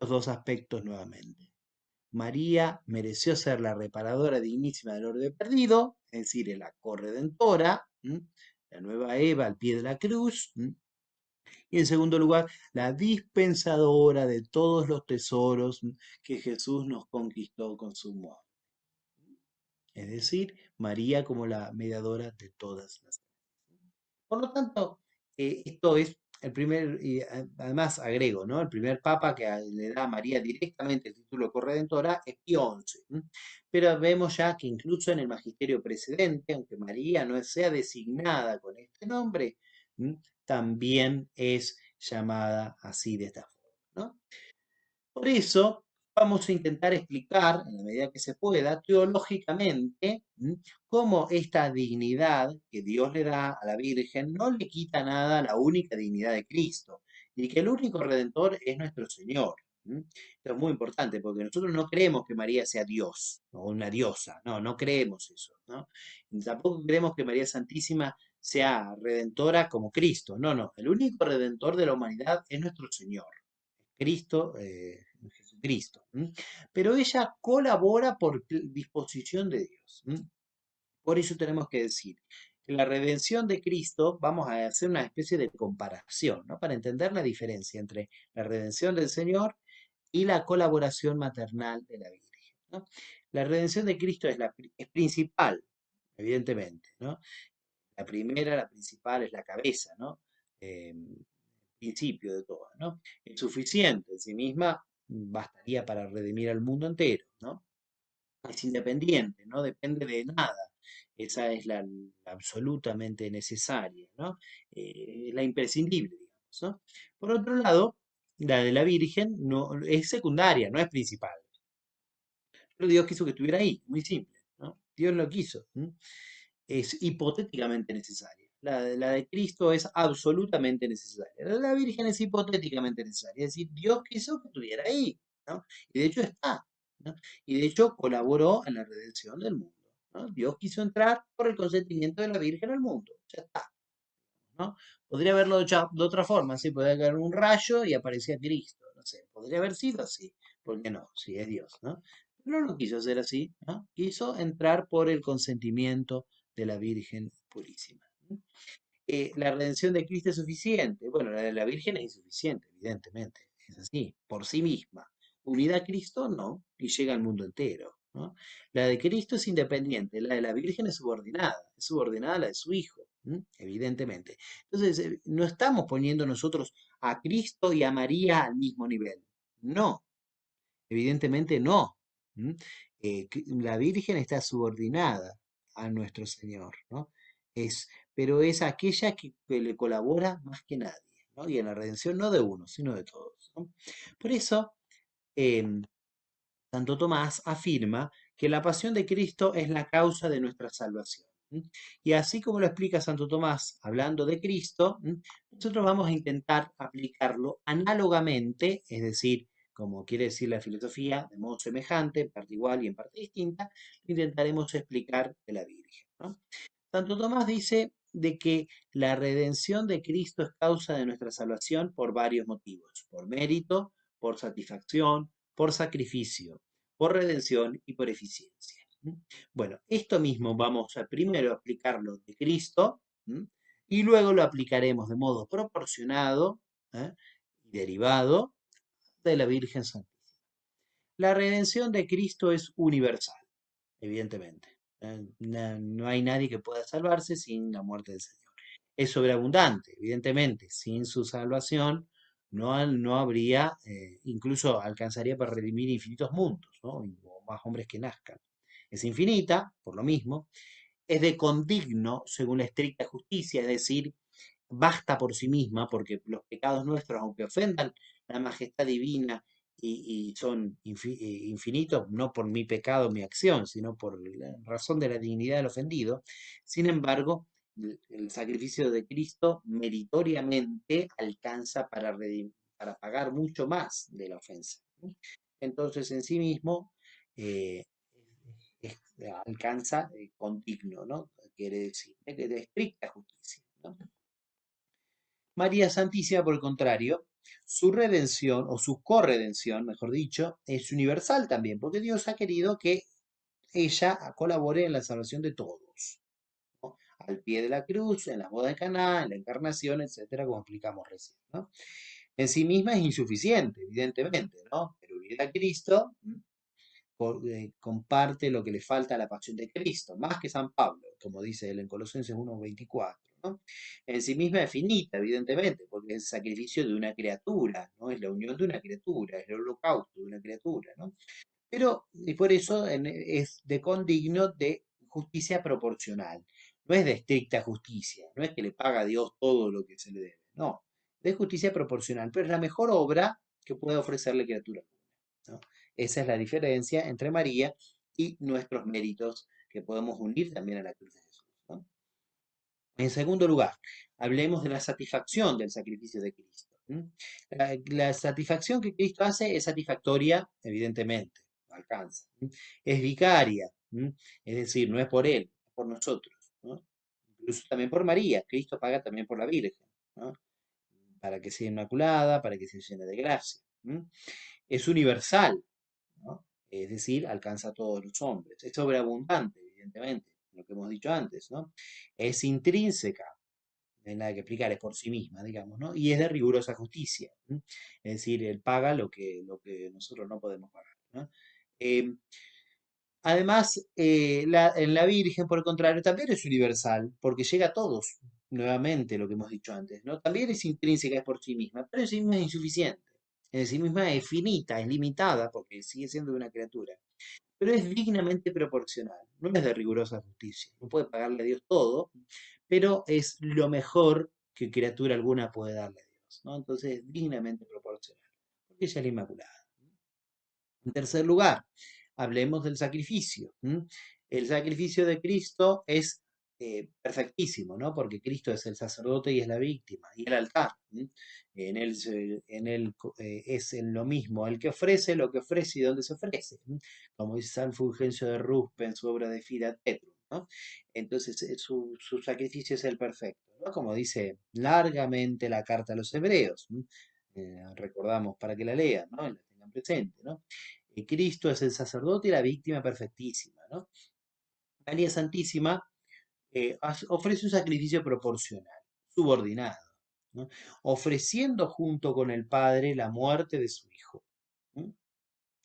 Los dos aspectos nuevamente. María mereció ser la reparadora dignísima del orbe perdido, es decir, la corredentora, la nueva Eva al pie de la cruz. Y en segundo lugar, la dispensadora de todos los tesoros que Jesús nos conquistó con su muerte. Es decir, María como la mediadora de todas las. Por lo tanto, esto es el primer, y además agrego, ¿no? El primer papa que le da a María directamente el título corredentora es Pío XI. Pero vemos ya que incluso en el magisterio precedente, aunque María no sea designada con este nombre, también es llamada así de esta forma, ¿no? Por eso vamos a intentar explicar, en la medida que se pueda, teológicamente, cómo esta dignidad que Dios le da a la Virgen no le quita nada a la única dignidad de Cristo, y que el único redentor es nuestro Señor. Esto es muy importante porque nosotros no creemos que María sea Dios o una diosa, no, no creemos eso, ¿no? Y tampoco creemos que María Santísima sea redentora como Cristo, no, no, el único redentor de la humanidad es nuestro Señor. Cristo, Jesucristo. Pero ella colabora por disposición de Dios. Por eso tenemos que decir que la redención de Cristo, vamos a hacer una especie de comparación, ¿no? Para entender la diferencia entre la redención del Señor y la colaboración maternal de la Virgen, ¿no? La redención de Cristo es principal, evidentemente, ¿no? La primera, la principal, es la cabeza, ¿no? Principio de todo, ¿no? Es suficiente en sí misma, bastaría para redimir al mundo entero, ¿no? Es independiente, no depende de nada. Esa es la absolutamente necesaria, ¿no? La imprescindible, digamos, ¿no? Por otro lado, la de la Virgen no, es secundaria, no es principal. Pero Dios quiso que estuviera ahí, muy simple, ¿no? Dios lo quiso. Es hipotéticamente necesaria. La de Cristo es absolutamente necesaria. La de la Virgen es hipotéticamente necesaria. Es decir, Dios quiso que estuviera ahí, ¿no? Y de hecho está, ¿no? Y de hecho colaboró en la redención del mundo. ¿no? Dios quiso entrar por el consentimiento de la Virgen al mundo. Ya está, ¿no? Podría haberlo hecho de otra forma, ¿sí? Podría caer un rayo y aparecía Cristo, no sé, podría haber sido así, ¿por qué no? Si es Dios, ¿no? No lo quiso hacer así, ¿no? Quiso entrar por el consentimiento de la Virgen Purísima. ¿No? La redención de Cristo es suficiente. Bueno, la de la Virgen es insuficiente, evidentemente, es así, por sí misma. Unida a Cristo, no, y llega al mundo entero, ¿no? La de Cristo es independiente, la de la Virgen es subordinada a la de su Hijo, evidentemente. Entonces, no estamos poniendo nosotros a Cristo y a María al mismo nivel. No, evidentemente no. ¿M? La Virgen está subordinada a nuestro Señor, ¿no? Pero es aquella que le colabora más que nadie, ¿no? Y en la redención no de uno, sino de todos, ¿no? Por eso, em, Santo Tomás afirma que la pasión de Cristo es la causa de nuestra salvación. Y así como lo explica Santo Tomás hablando de Cristo, nosotros vamos a intentar aplicarlo análogamente, es decir, como quiere decir la filosofía, de modo semejante, en parte igual y en parte distinta, lo intentaremos explicar de la Virgen, ¿no? Santo Tomás dice de que la redención de Cristo es causa de nuestra salvación por varios motivos, por mérito, por satisfacción, por sacrificio, por redención y por eficiencia. Bueno, esto mismo vamos a primero aplicarlo de Cristo y luego lo aplicaremos de modo proporcionado y derivado de la Virgen Santísima. La redención de Cristo es universal, evidentemente. No hay nadie que pueda salvarse sin la muerte del Señor. Es sobreabundante, evidentemente. Sin su salvación no habría, incluso alcanzaría para redimir infinitos mundos, ¿no? O más hombres que nazcan. Es infinita, por lo mismo. Es de condigno según la estricta justicia, es decir, basta por sí misma, porque los pecados nuestros, aunque ofendan la majestad divina y son infinitos, no por mi pecado, mi acción, sino por la razón de la dignidad del ofendido, sin embargo, el sacrificio de Cristo meritoriamente alcanza para pagar mucho más de la ofensa. Entonces, en sí mismo, eh, alcanza condigno, ¿no? Quiere decir, de estricta justicia, ¿no? María Santísima, por el contrario, su redención o su corredención, mejor dicho, es universal también, porque Dios ha querido que ella colabore en la salvación de todos, ¿no? Al pie de la cruz, en las bodas de Caná, en la encarnación, etcétera, como explicamos recién, ¿no? En sí misma es insuficiente, evidentemente, ¿no? Pero unida a Cristo, comparte lo que le falta a la pasión de Cristo, más que San Pablo, como dice él en Colosenses 1:24, ¿no? En sí misma es finita, evidentemente, porque es el sacrificio de una criatura, ¿no? Es la unión de una criatura, es el holocausto de una criatura, ¿no? Pero, y por eso es de condigno de justicia proporcional. No es de estricta justicia, no es que le paga a Dios todo lo que se le debe, no, de justicia proporcional, pero es la mejor obra que puede ofrecerle criatura, ¿no? Esa es la diferencia entre María y nuestros méritos que podemos unir también a la cruz de Jesús, ¿no? En segundo lugar, hablemos de la satisfacción del sacrificio de Cristo. La satisfacción que Cristo hace es satisfactoria, evidentemente, no alcanza. Es vicaria, es decir, no es por Él, es por nosotros, ¿no? Incluso también por María. Cristo paga también por la Virgen, ¿no? Para que sea inmaculada, para que se llene de gracia. Es universal, ¿no? Es decir, alcanza a todos los hombres. Es sobreabundante, evidentemente, lo que hemos dicho antes, ¿no? Es intrínseca, no hay nada que explicar, es por sí misma, digamos, ¿no? Y es de rigurosa justicia, ¿no? Es decir, él paga lo que nosotros no podemos pagar, ¿no? Eh, Además, en la Virgen, por el contrario, también es universal, porque llega a todos, nuevamente lo que hemos dicho antes, ¿no? También es intrínseca, es por sí misma, pero en sí misma es insuficiente. En sí misma es finita, es limitada, porque sigue siendo una criatura, pero es dignamente proporcional, no es de rigurosa justicia, no puede pagarle a Dios todo, pero es lo mejor que criatura alguna puede darle a Dios, ¿no? Entonces es dignamente proporcional, porque ella es la Inmaculada. En tercer lugar, hablemos del sacrificio. El sacrificio de Cristo es perfectísimo, ¿no? Porque Cristo es el sacerdote y es la víctima, y el altar. En él es en lo mismo, el que ofrece lo que ofrece y dónde se ofrece, como dice San Fulgencio de Ruspe en su obra de Fida Tetrum, ¿no? Entonces, su sacrificio es el perfecto, ¿no? Como dice largamente la carta a los hebreos. Recordamos para que la lean, ¿no? Y la tengan presente, ¿no? Cristo es el sacerdote y la víctima perfectísima, ¿no? María Santísima ofrece un sacrificio proporcional, subordinado, ¿no? Ofreciendo junto con el Padre la muerte de su Hijo. ¿No?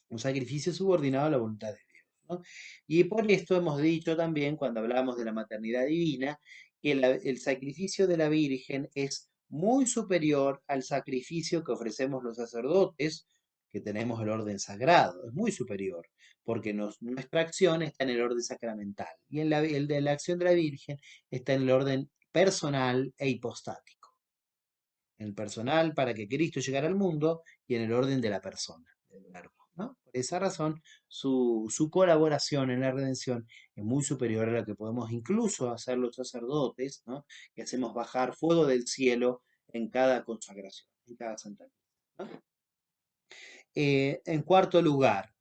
Un sacrificio subordinado a la voluntad de Dios, ¿no? Y por esto hemos dicho también, cuando hablamos de la maternidad divina, que el sacrificio de la Virgen es muy superior al sacrificio que ofrecemos los sacerdotes, que tenemos el orden sagrado, es muy superior, porque nuestra acción está en el orden sacramental y el de la acción de la Virgen está en el orden personal e hipostático. En el personal para que Cristo llegara al mundo y en el orden de la persona, del verbo, ¿no? Por esa razón, su colaboración en la redención es muy superior a lo que podemos incluso hacer los sacerdotes, ¿no? Que hacemos bajar fuego del cielo en cada consagración, en cada santa misa, ¿no? En cuarto lugar,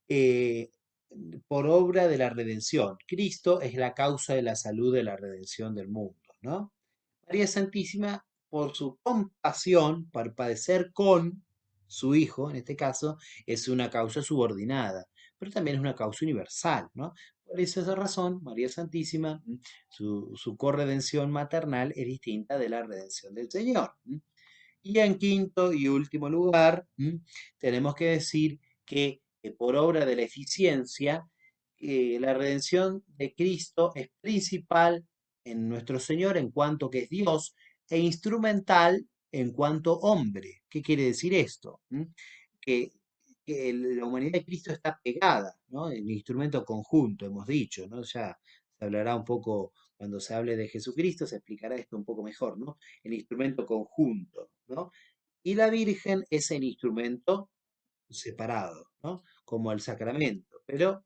eh, por obra de la redención. Cristo es la causa de la salud de la redención del mundo, ¿no? María Santísima, por su compasión, para padecer con su Hijo, en este caso, es una causa subordinada, pero también es una causa universal, ¿no? Por esa razón, María Santísima, su corredención maternal es distinta de la redención del Señor. Y en quinto y último lugar, tenemos que decir que por obra de la eficiencia, la redención de Cristo es principal en nuestro Señor en cuanto que es Dios e instrumental en cuanto hombre. ¿Qué quiere decir esto? Que, la humanidad de Cristo está pegada, ¿no? El instrumento conjunto, hemos dicho, ¿no? Ya se hablará un poco, cuando se hable de Jesucristo, se explicará esto un poco mejor, ¿no? El instrumento conjunto, ¿no? Y la Virgen es el instrumento separado, ¿no? Como el sacramento, pero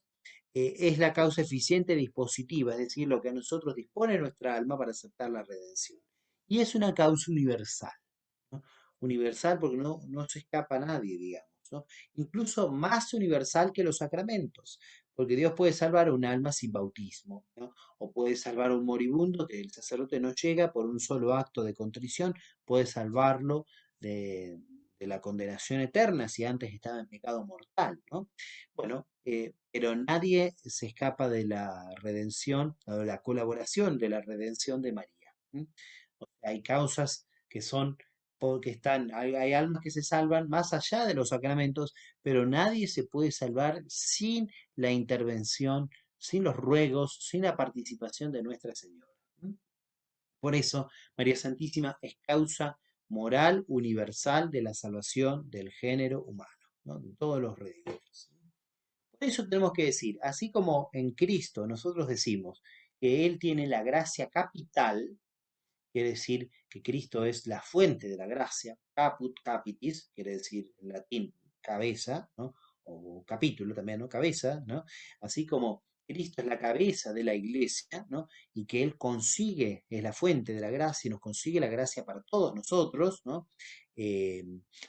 es la causa eficiente dispositiva, es decir, lo que a nosotros dispone nuestra alma para aceptar la redención. Y es una causa universal, ¿no? Universal porque no se escapa a nadie, digamos, ¿no? Incluso más universal que los sacramentos, porque Dios puede salvar a un alma sin bautismo, ¿no? O puede salvar a un moribundo que el sacerdote no llega por un solo acto de contrición, puede salvarlo de la condenación eterna si antes estaba en pecado mortal, ¿no? Bueno, pero nadie se escapa de la redención o de la colaboración de la redención de María. O sea, hay causas que son porque hay almas que se salvan más allá de los sacramentos, pero nadie se puede salvar sin la intervención, sin los ruegos, sin la participación de Nuestra Señora. Por eso, María Santísima es causa moral universal de la salvación del género humano, ¿no? De todos los redimidos. Por eso tenemos que decir, así como en Cristo nosotros decimos que Él tiene la gracia capital, quiere decir que Cristo es la fuente de la gracia, caput capitis, quiere decir en latín cabeza, ¿no? O capítulo también, ¿no? Cabeza, ¿no? Así como Cristo es la cabeza de la iglesia, ¿no? Y que Él consigue, es la fuente de la gracia y nos consigue la gracia para todos nosotros, ¿no? Eh,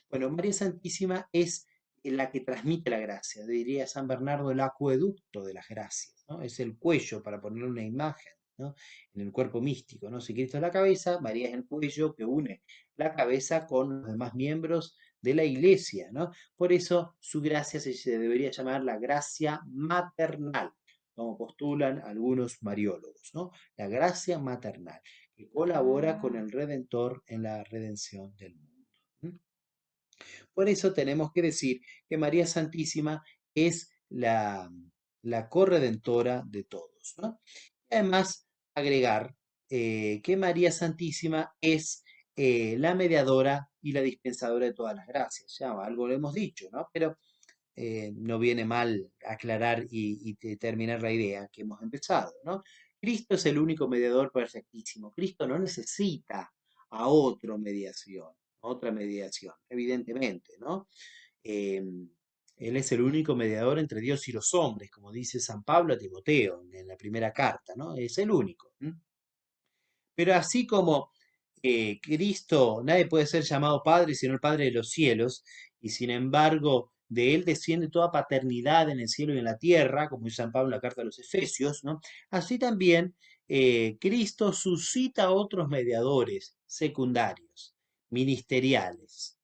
bueno, María Santísima es la que transmite la gracia, diría San Bernardo, el acueducto de las gracias, ¿no? Es el cuello, para ponerle una imagen, ¿no? En el cuerpo místico, ¿no? Si Cristo es la cabeza, María es el cuello que une la cabeza con los demás miembros de la iglesia, ¿no? Por eso su gracia se debería llamar la gracia maternal, como postulan algunos mariólogos, ¿no? La gracia maternal, que colabora con el Redentor en la redención del mundo. Por eso tenemos que decir que María Santísima es la corredentora de todos, ¿no? Y además, agregar que María Santísima es la mediadora y la dispensadora de todas las gracias. Ya algo lo hemos dicho, ¿no? Pero no viene mal aclarar y terminar la idea que hemos empezado, ¿no? Cristo es el único mediador perfectísimo. Cristo no necesita a otra mediación, evidentemente, ¿no? Eh, Él es el único mediador entre Dios y los hombres, como dice San Pablo a Timoteo en la primera carta, ¿no? Es el único. Pero así como Cristo, nadie puede ser llamado Padre sino el Padre de los cielos, y sin embargo de él desciende toda paternidad en el cielo y en la tierra, como dice San Pablo en la carta a los Efesios, ¿no? Así también Cristo suscita otros mediadores secundarios, ministeriales,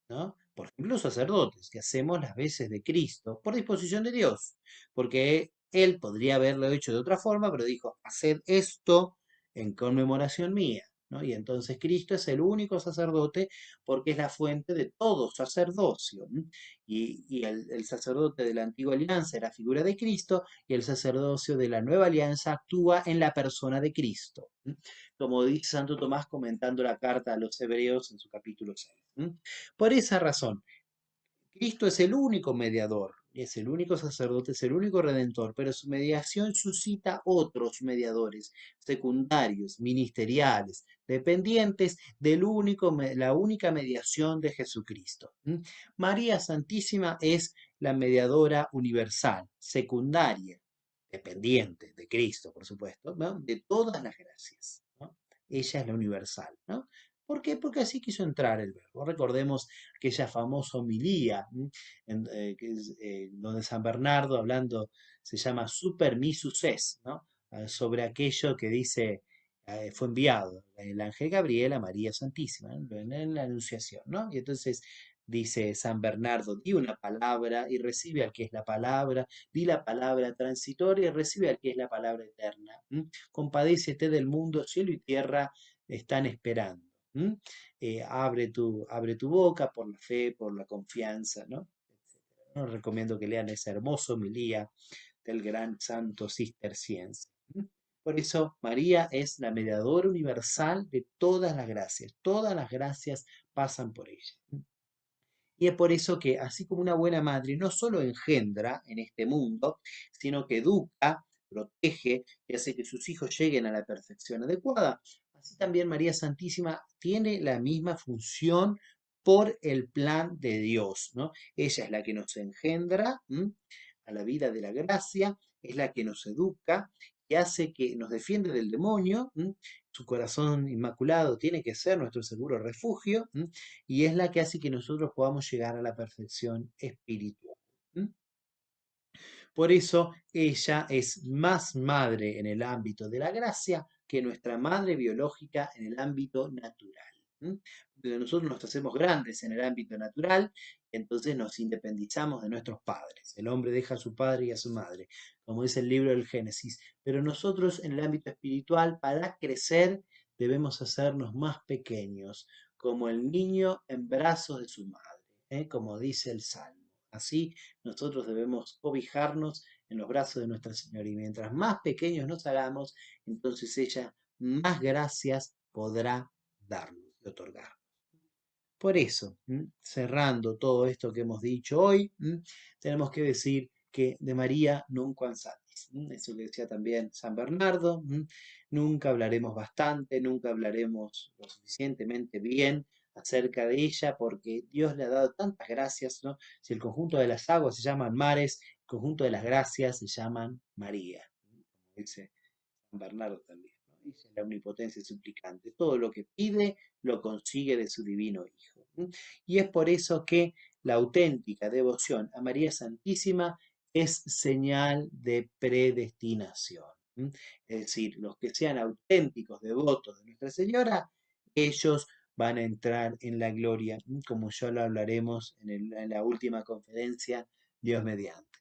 ¿no? Por ejemplo, sacerdotes, que hacemos las veces de Cristo por disposición de Dios, porque Él podría haberlo hecho de otra forma, pero dijo, haced esto en conmemoración mía, ¿no? Y entonces Cristo es el único sacerdote porque es la fuente de todo sacerdocio. ¿M? Y el sacerdote de la antigua alianza era figura de Cristo y el sacerdocio de la nueva alianza actúa en la persona de Cristo. ¿M? Como dice Santo Tomás comentando la carta a los Hebreos en su capítulo 6. Por esa razón, Cristo es el único mediador, es el único sacerdote, es el único redentor, pero su mediación suscita otros mediadores secundarios, ministeriales, dependientes la única mediación de Jesucristo. María Santísima es la mediadora universal, secundaria, dependiente de Cristo, por supuesto, ¿no? De todas las gracias, ¿no? Ella es la universal, ¿no? ¿Por qué? Porque así quiso entrar el verbo. Recordemos aquella famosa homilía, donde San Bernardo, hablando, se llama Super Missus Es, ¿no? Sobre aquello que dice, fue enviado el ángel Gabriel a María Santísima, ¿no? En la Anunciación, ¿no? Y entonces dice San Bernardo, di una palabra y recibe al que es la palabra, di la palabra transitoria y recibe al que es la palabra eterna. Compadécete del mundo, cielo y tierra están esperando. Abre tu boca por la fe, por la confianza, ¿no? ¿No? Recomiendo que lean esa hermosa homilía del gran santo cisterciense. Por eso María es la mediadora universal de todas las gracias pasan por ella. Y es por eso que, así como una buena madre no solo engendra en este mundo, sino que educa, protege y hace que sus hijos lleguen a la perfección adecuada, así también María Santísima tiene la misma función por el plan de Dios, ¿no? Ella es la que nos engendra a la vida de la gracia, es la que nos educa y hace que nos defiende del demonio. Su corazón inmaculado tiene que ser nuestro seguro refugio y es la que hace que nosotros podamos llegar a la perfección espiritual. Por eso ella es más madre en el ámbito de la gracia que nuestra madre biológica en el ámbito natural. Nosotros nos hacemos grandes en el ámbito natural, entonces nos independizamos de nuestros padres. El hombre deja a su padre y a su madre, como dice el libro del Génesis. Pero nosotros en el ámbito espiritual, para crecer, debemos hacernos más pequeños, como el niño en brazos de su madre, como dice el Salmo. Así nosotros debemos cobijarnos en los brazos de Nuestra Señora. Y mientras más pequeños nos hagamos, entonces ella más gracias podrá darnos y otorgar. Por eso, cerrando todo esto que hemos dicho hoy, tenemos que decir que de María nunca ansatis. Eso que decía también San Bernardo, nunca hablaremos bastante, nunca hablaremos lo suficientemente bien acerca de ella, porque Dios le ha dado tantas gracias, ¿no? Si el conjunto de las aguas se llaman mares, el conjunto de las gracias se llaman María, como dice San Bernardo también, ¿no? Ella es la omnipotencia suplicante. Todo lo que pide lo consigue de su divino Hijo. Y es por eso que la auténtica devoción a María Santísima es señal de predestinación. Es decir, los que sean auténticos devotos de Nuestra Señora, ellos van a entrar en la gloria, como ya lo hablaremos en la última conferencia, Dios mediante.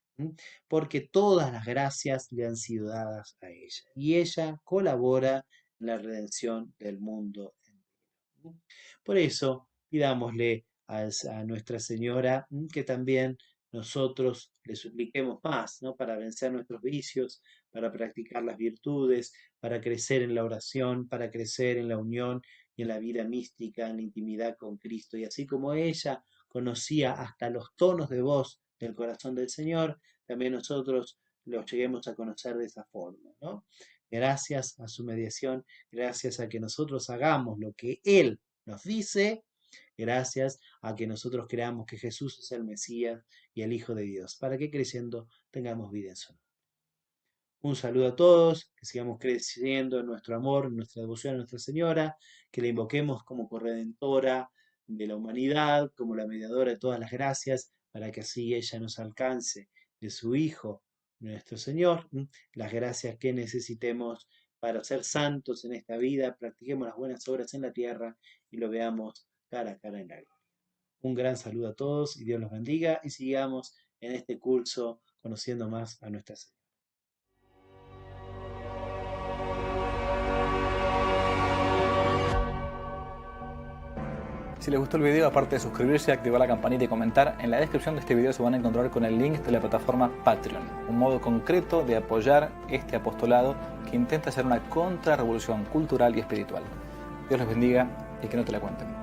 Porque todas las gracias le han sido dadas a ella y ella colabora en la redención del mundo entero. Por eso, pidámosle a Nuestra Señora que también nosotros le supliquemos más, ¿no? Para vencer nuestros vicios, para practicar las virtudes, para crecer en la oración, para crecer en la unión y en la vida mística, en la intimidad con Cristo. Y así como ella conocía hasta los tonos de voz del corazón del Señor, también nosotros los lleguemos a conocer de esa forma, ¿no? Gracias a su mediación, gracias a que nosotros hagamos lo que Él nos dice, gracias a que nosotros creamos que Jesús es el Mesías y el Hijo de Dios, para que creciendo tengamos vida en su nombre. Un saludo a todos, que sigamos creciendo en nuestro amor, en nuestra devoción a Nuestra Señora, que la invoquemos como corredentora de la humanidad, como la mediadora de todas las gracias, para que así ella nos alcance de su Hijo, nuestro Señor, las gracias que necesitemos para ser santos en esta vida, practiquemos las buenas obras en la tierra y lo veamos cara a cara en la gloria. Un gran saludo a todos y Dios los bendiga y sigamos en este curso conociendo más a Nuestra Señora. Si les gustó el video, aparte de suscribirse, activar la campanita y comentar, en la descripción de este video se van a encontrar con el link de la plataforma Patreon, un modo concreto de apoyar este apostolado que intenta hacer una contrarrevolución cultural y espiritual. Dios los bendiga y que no te la cuenten.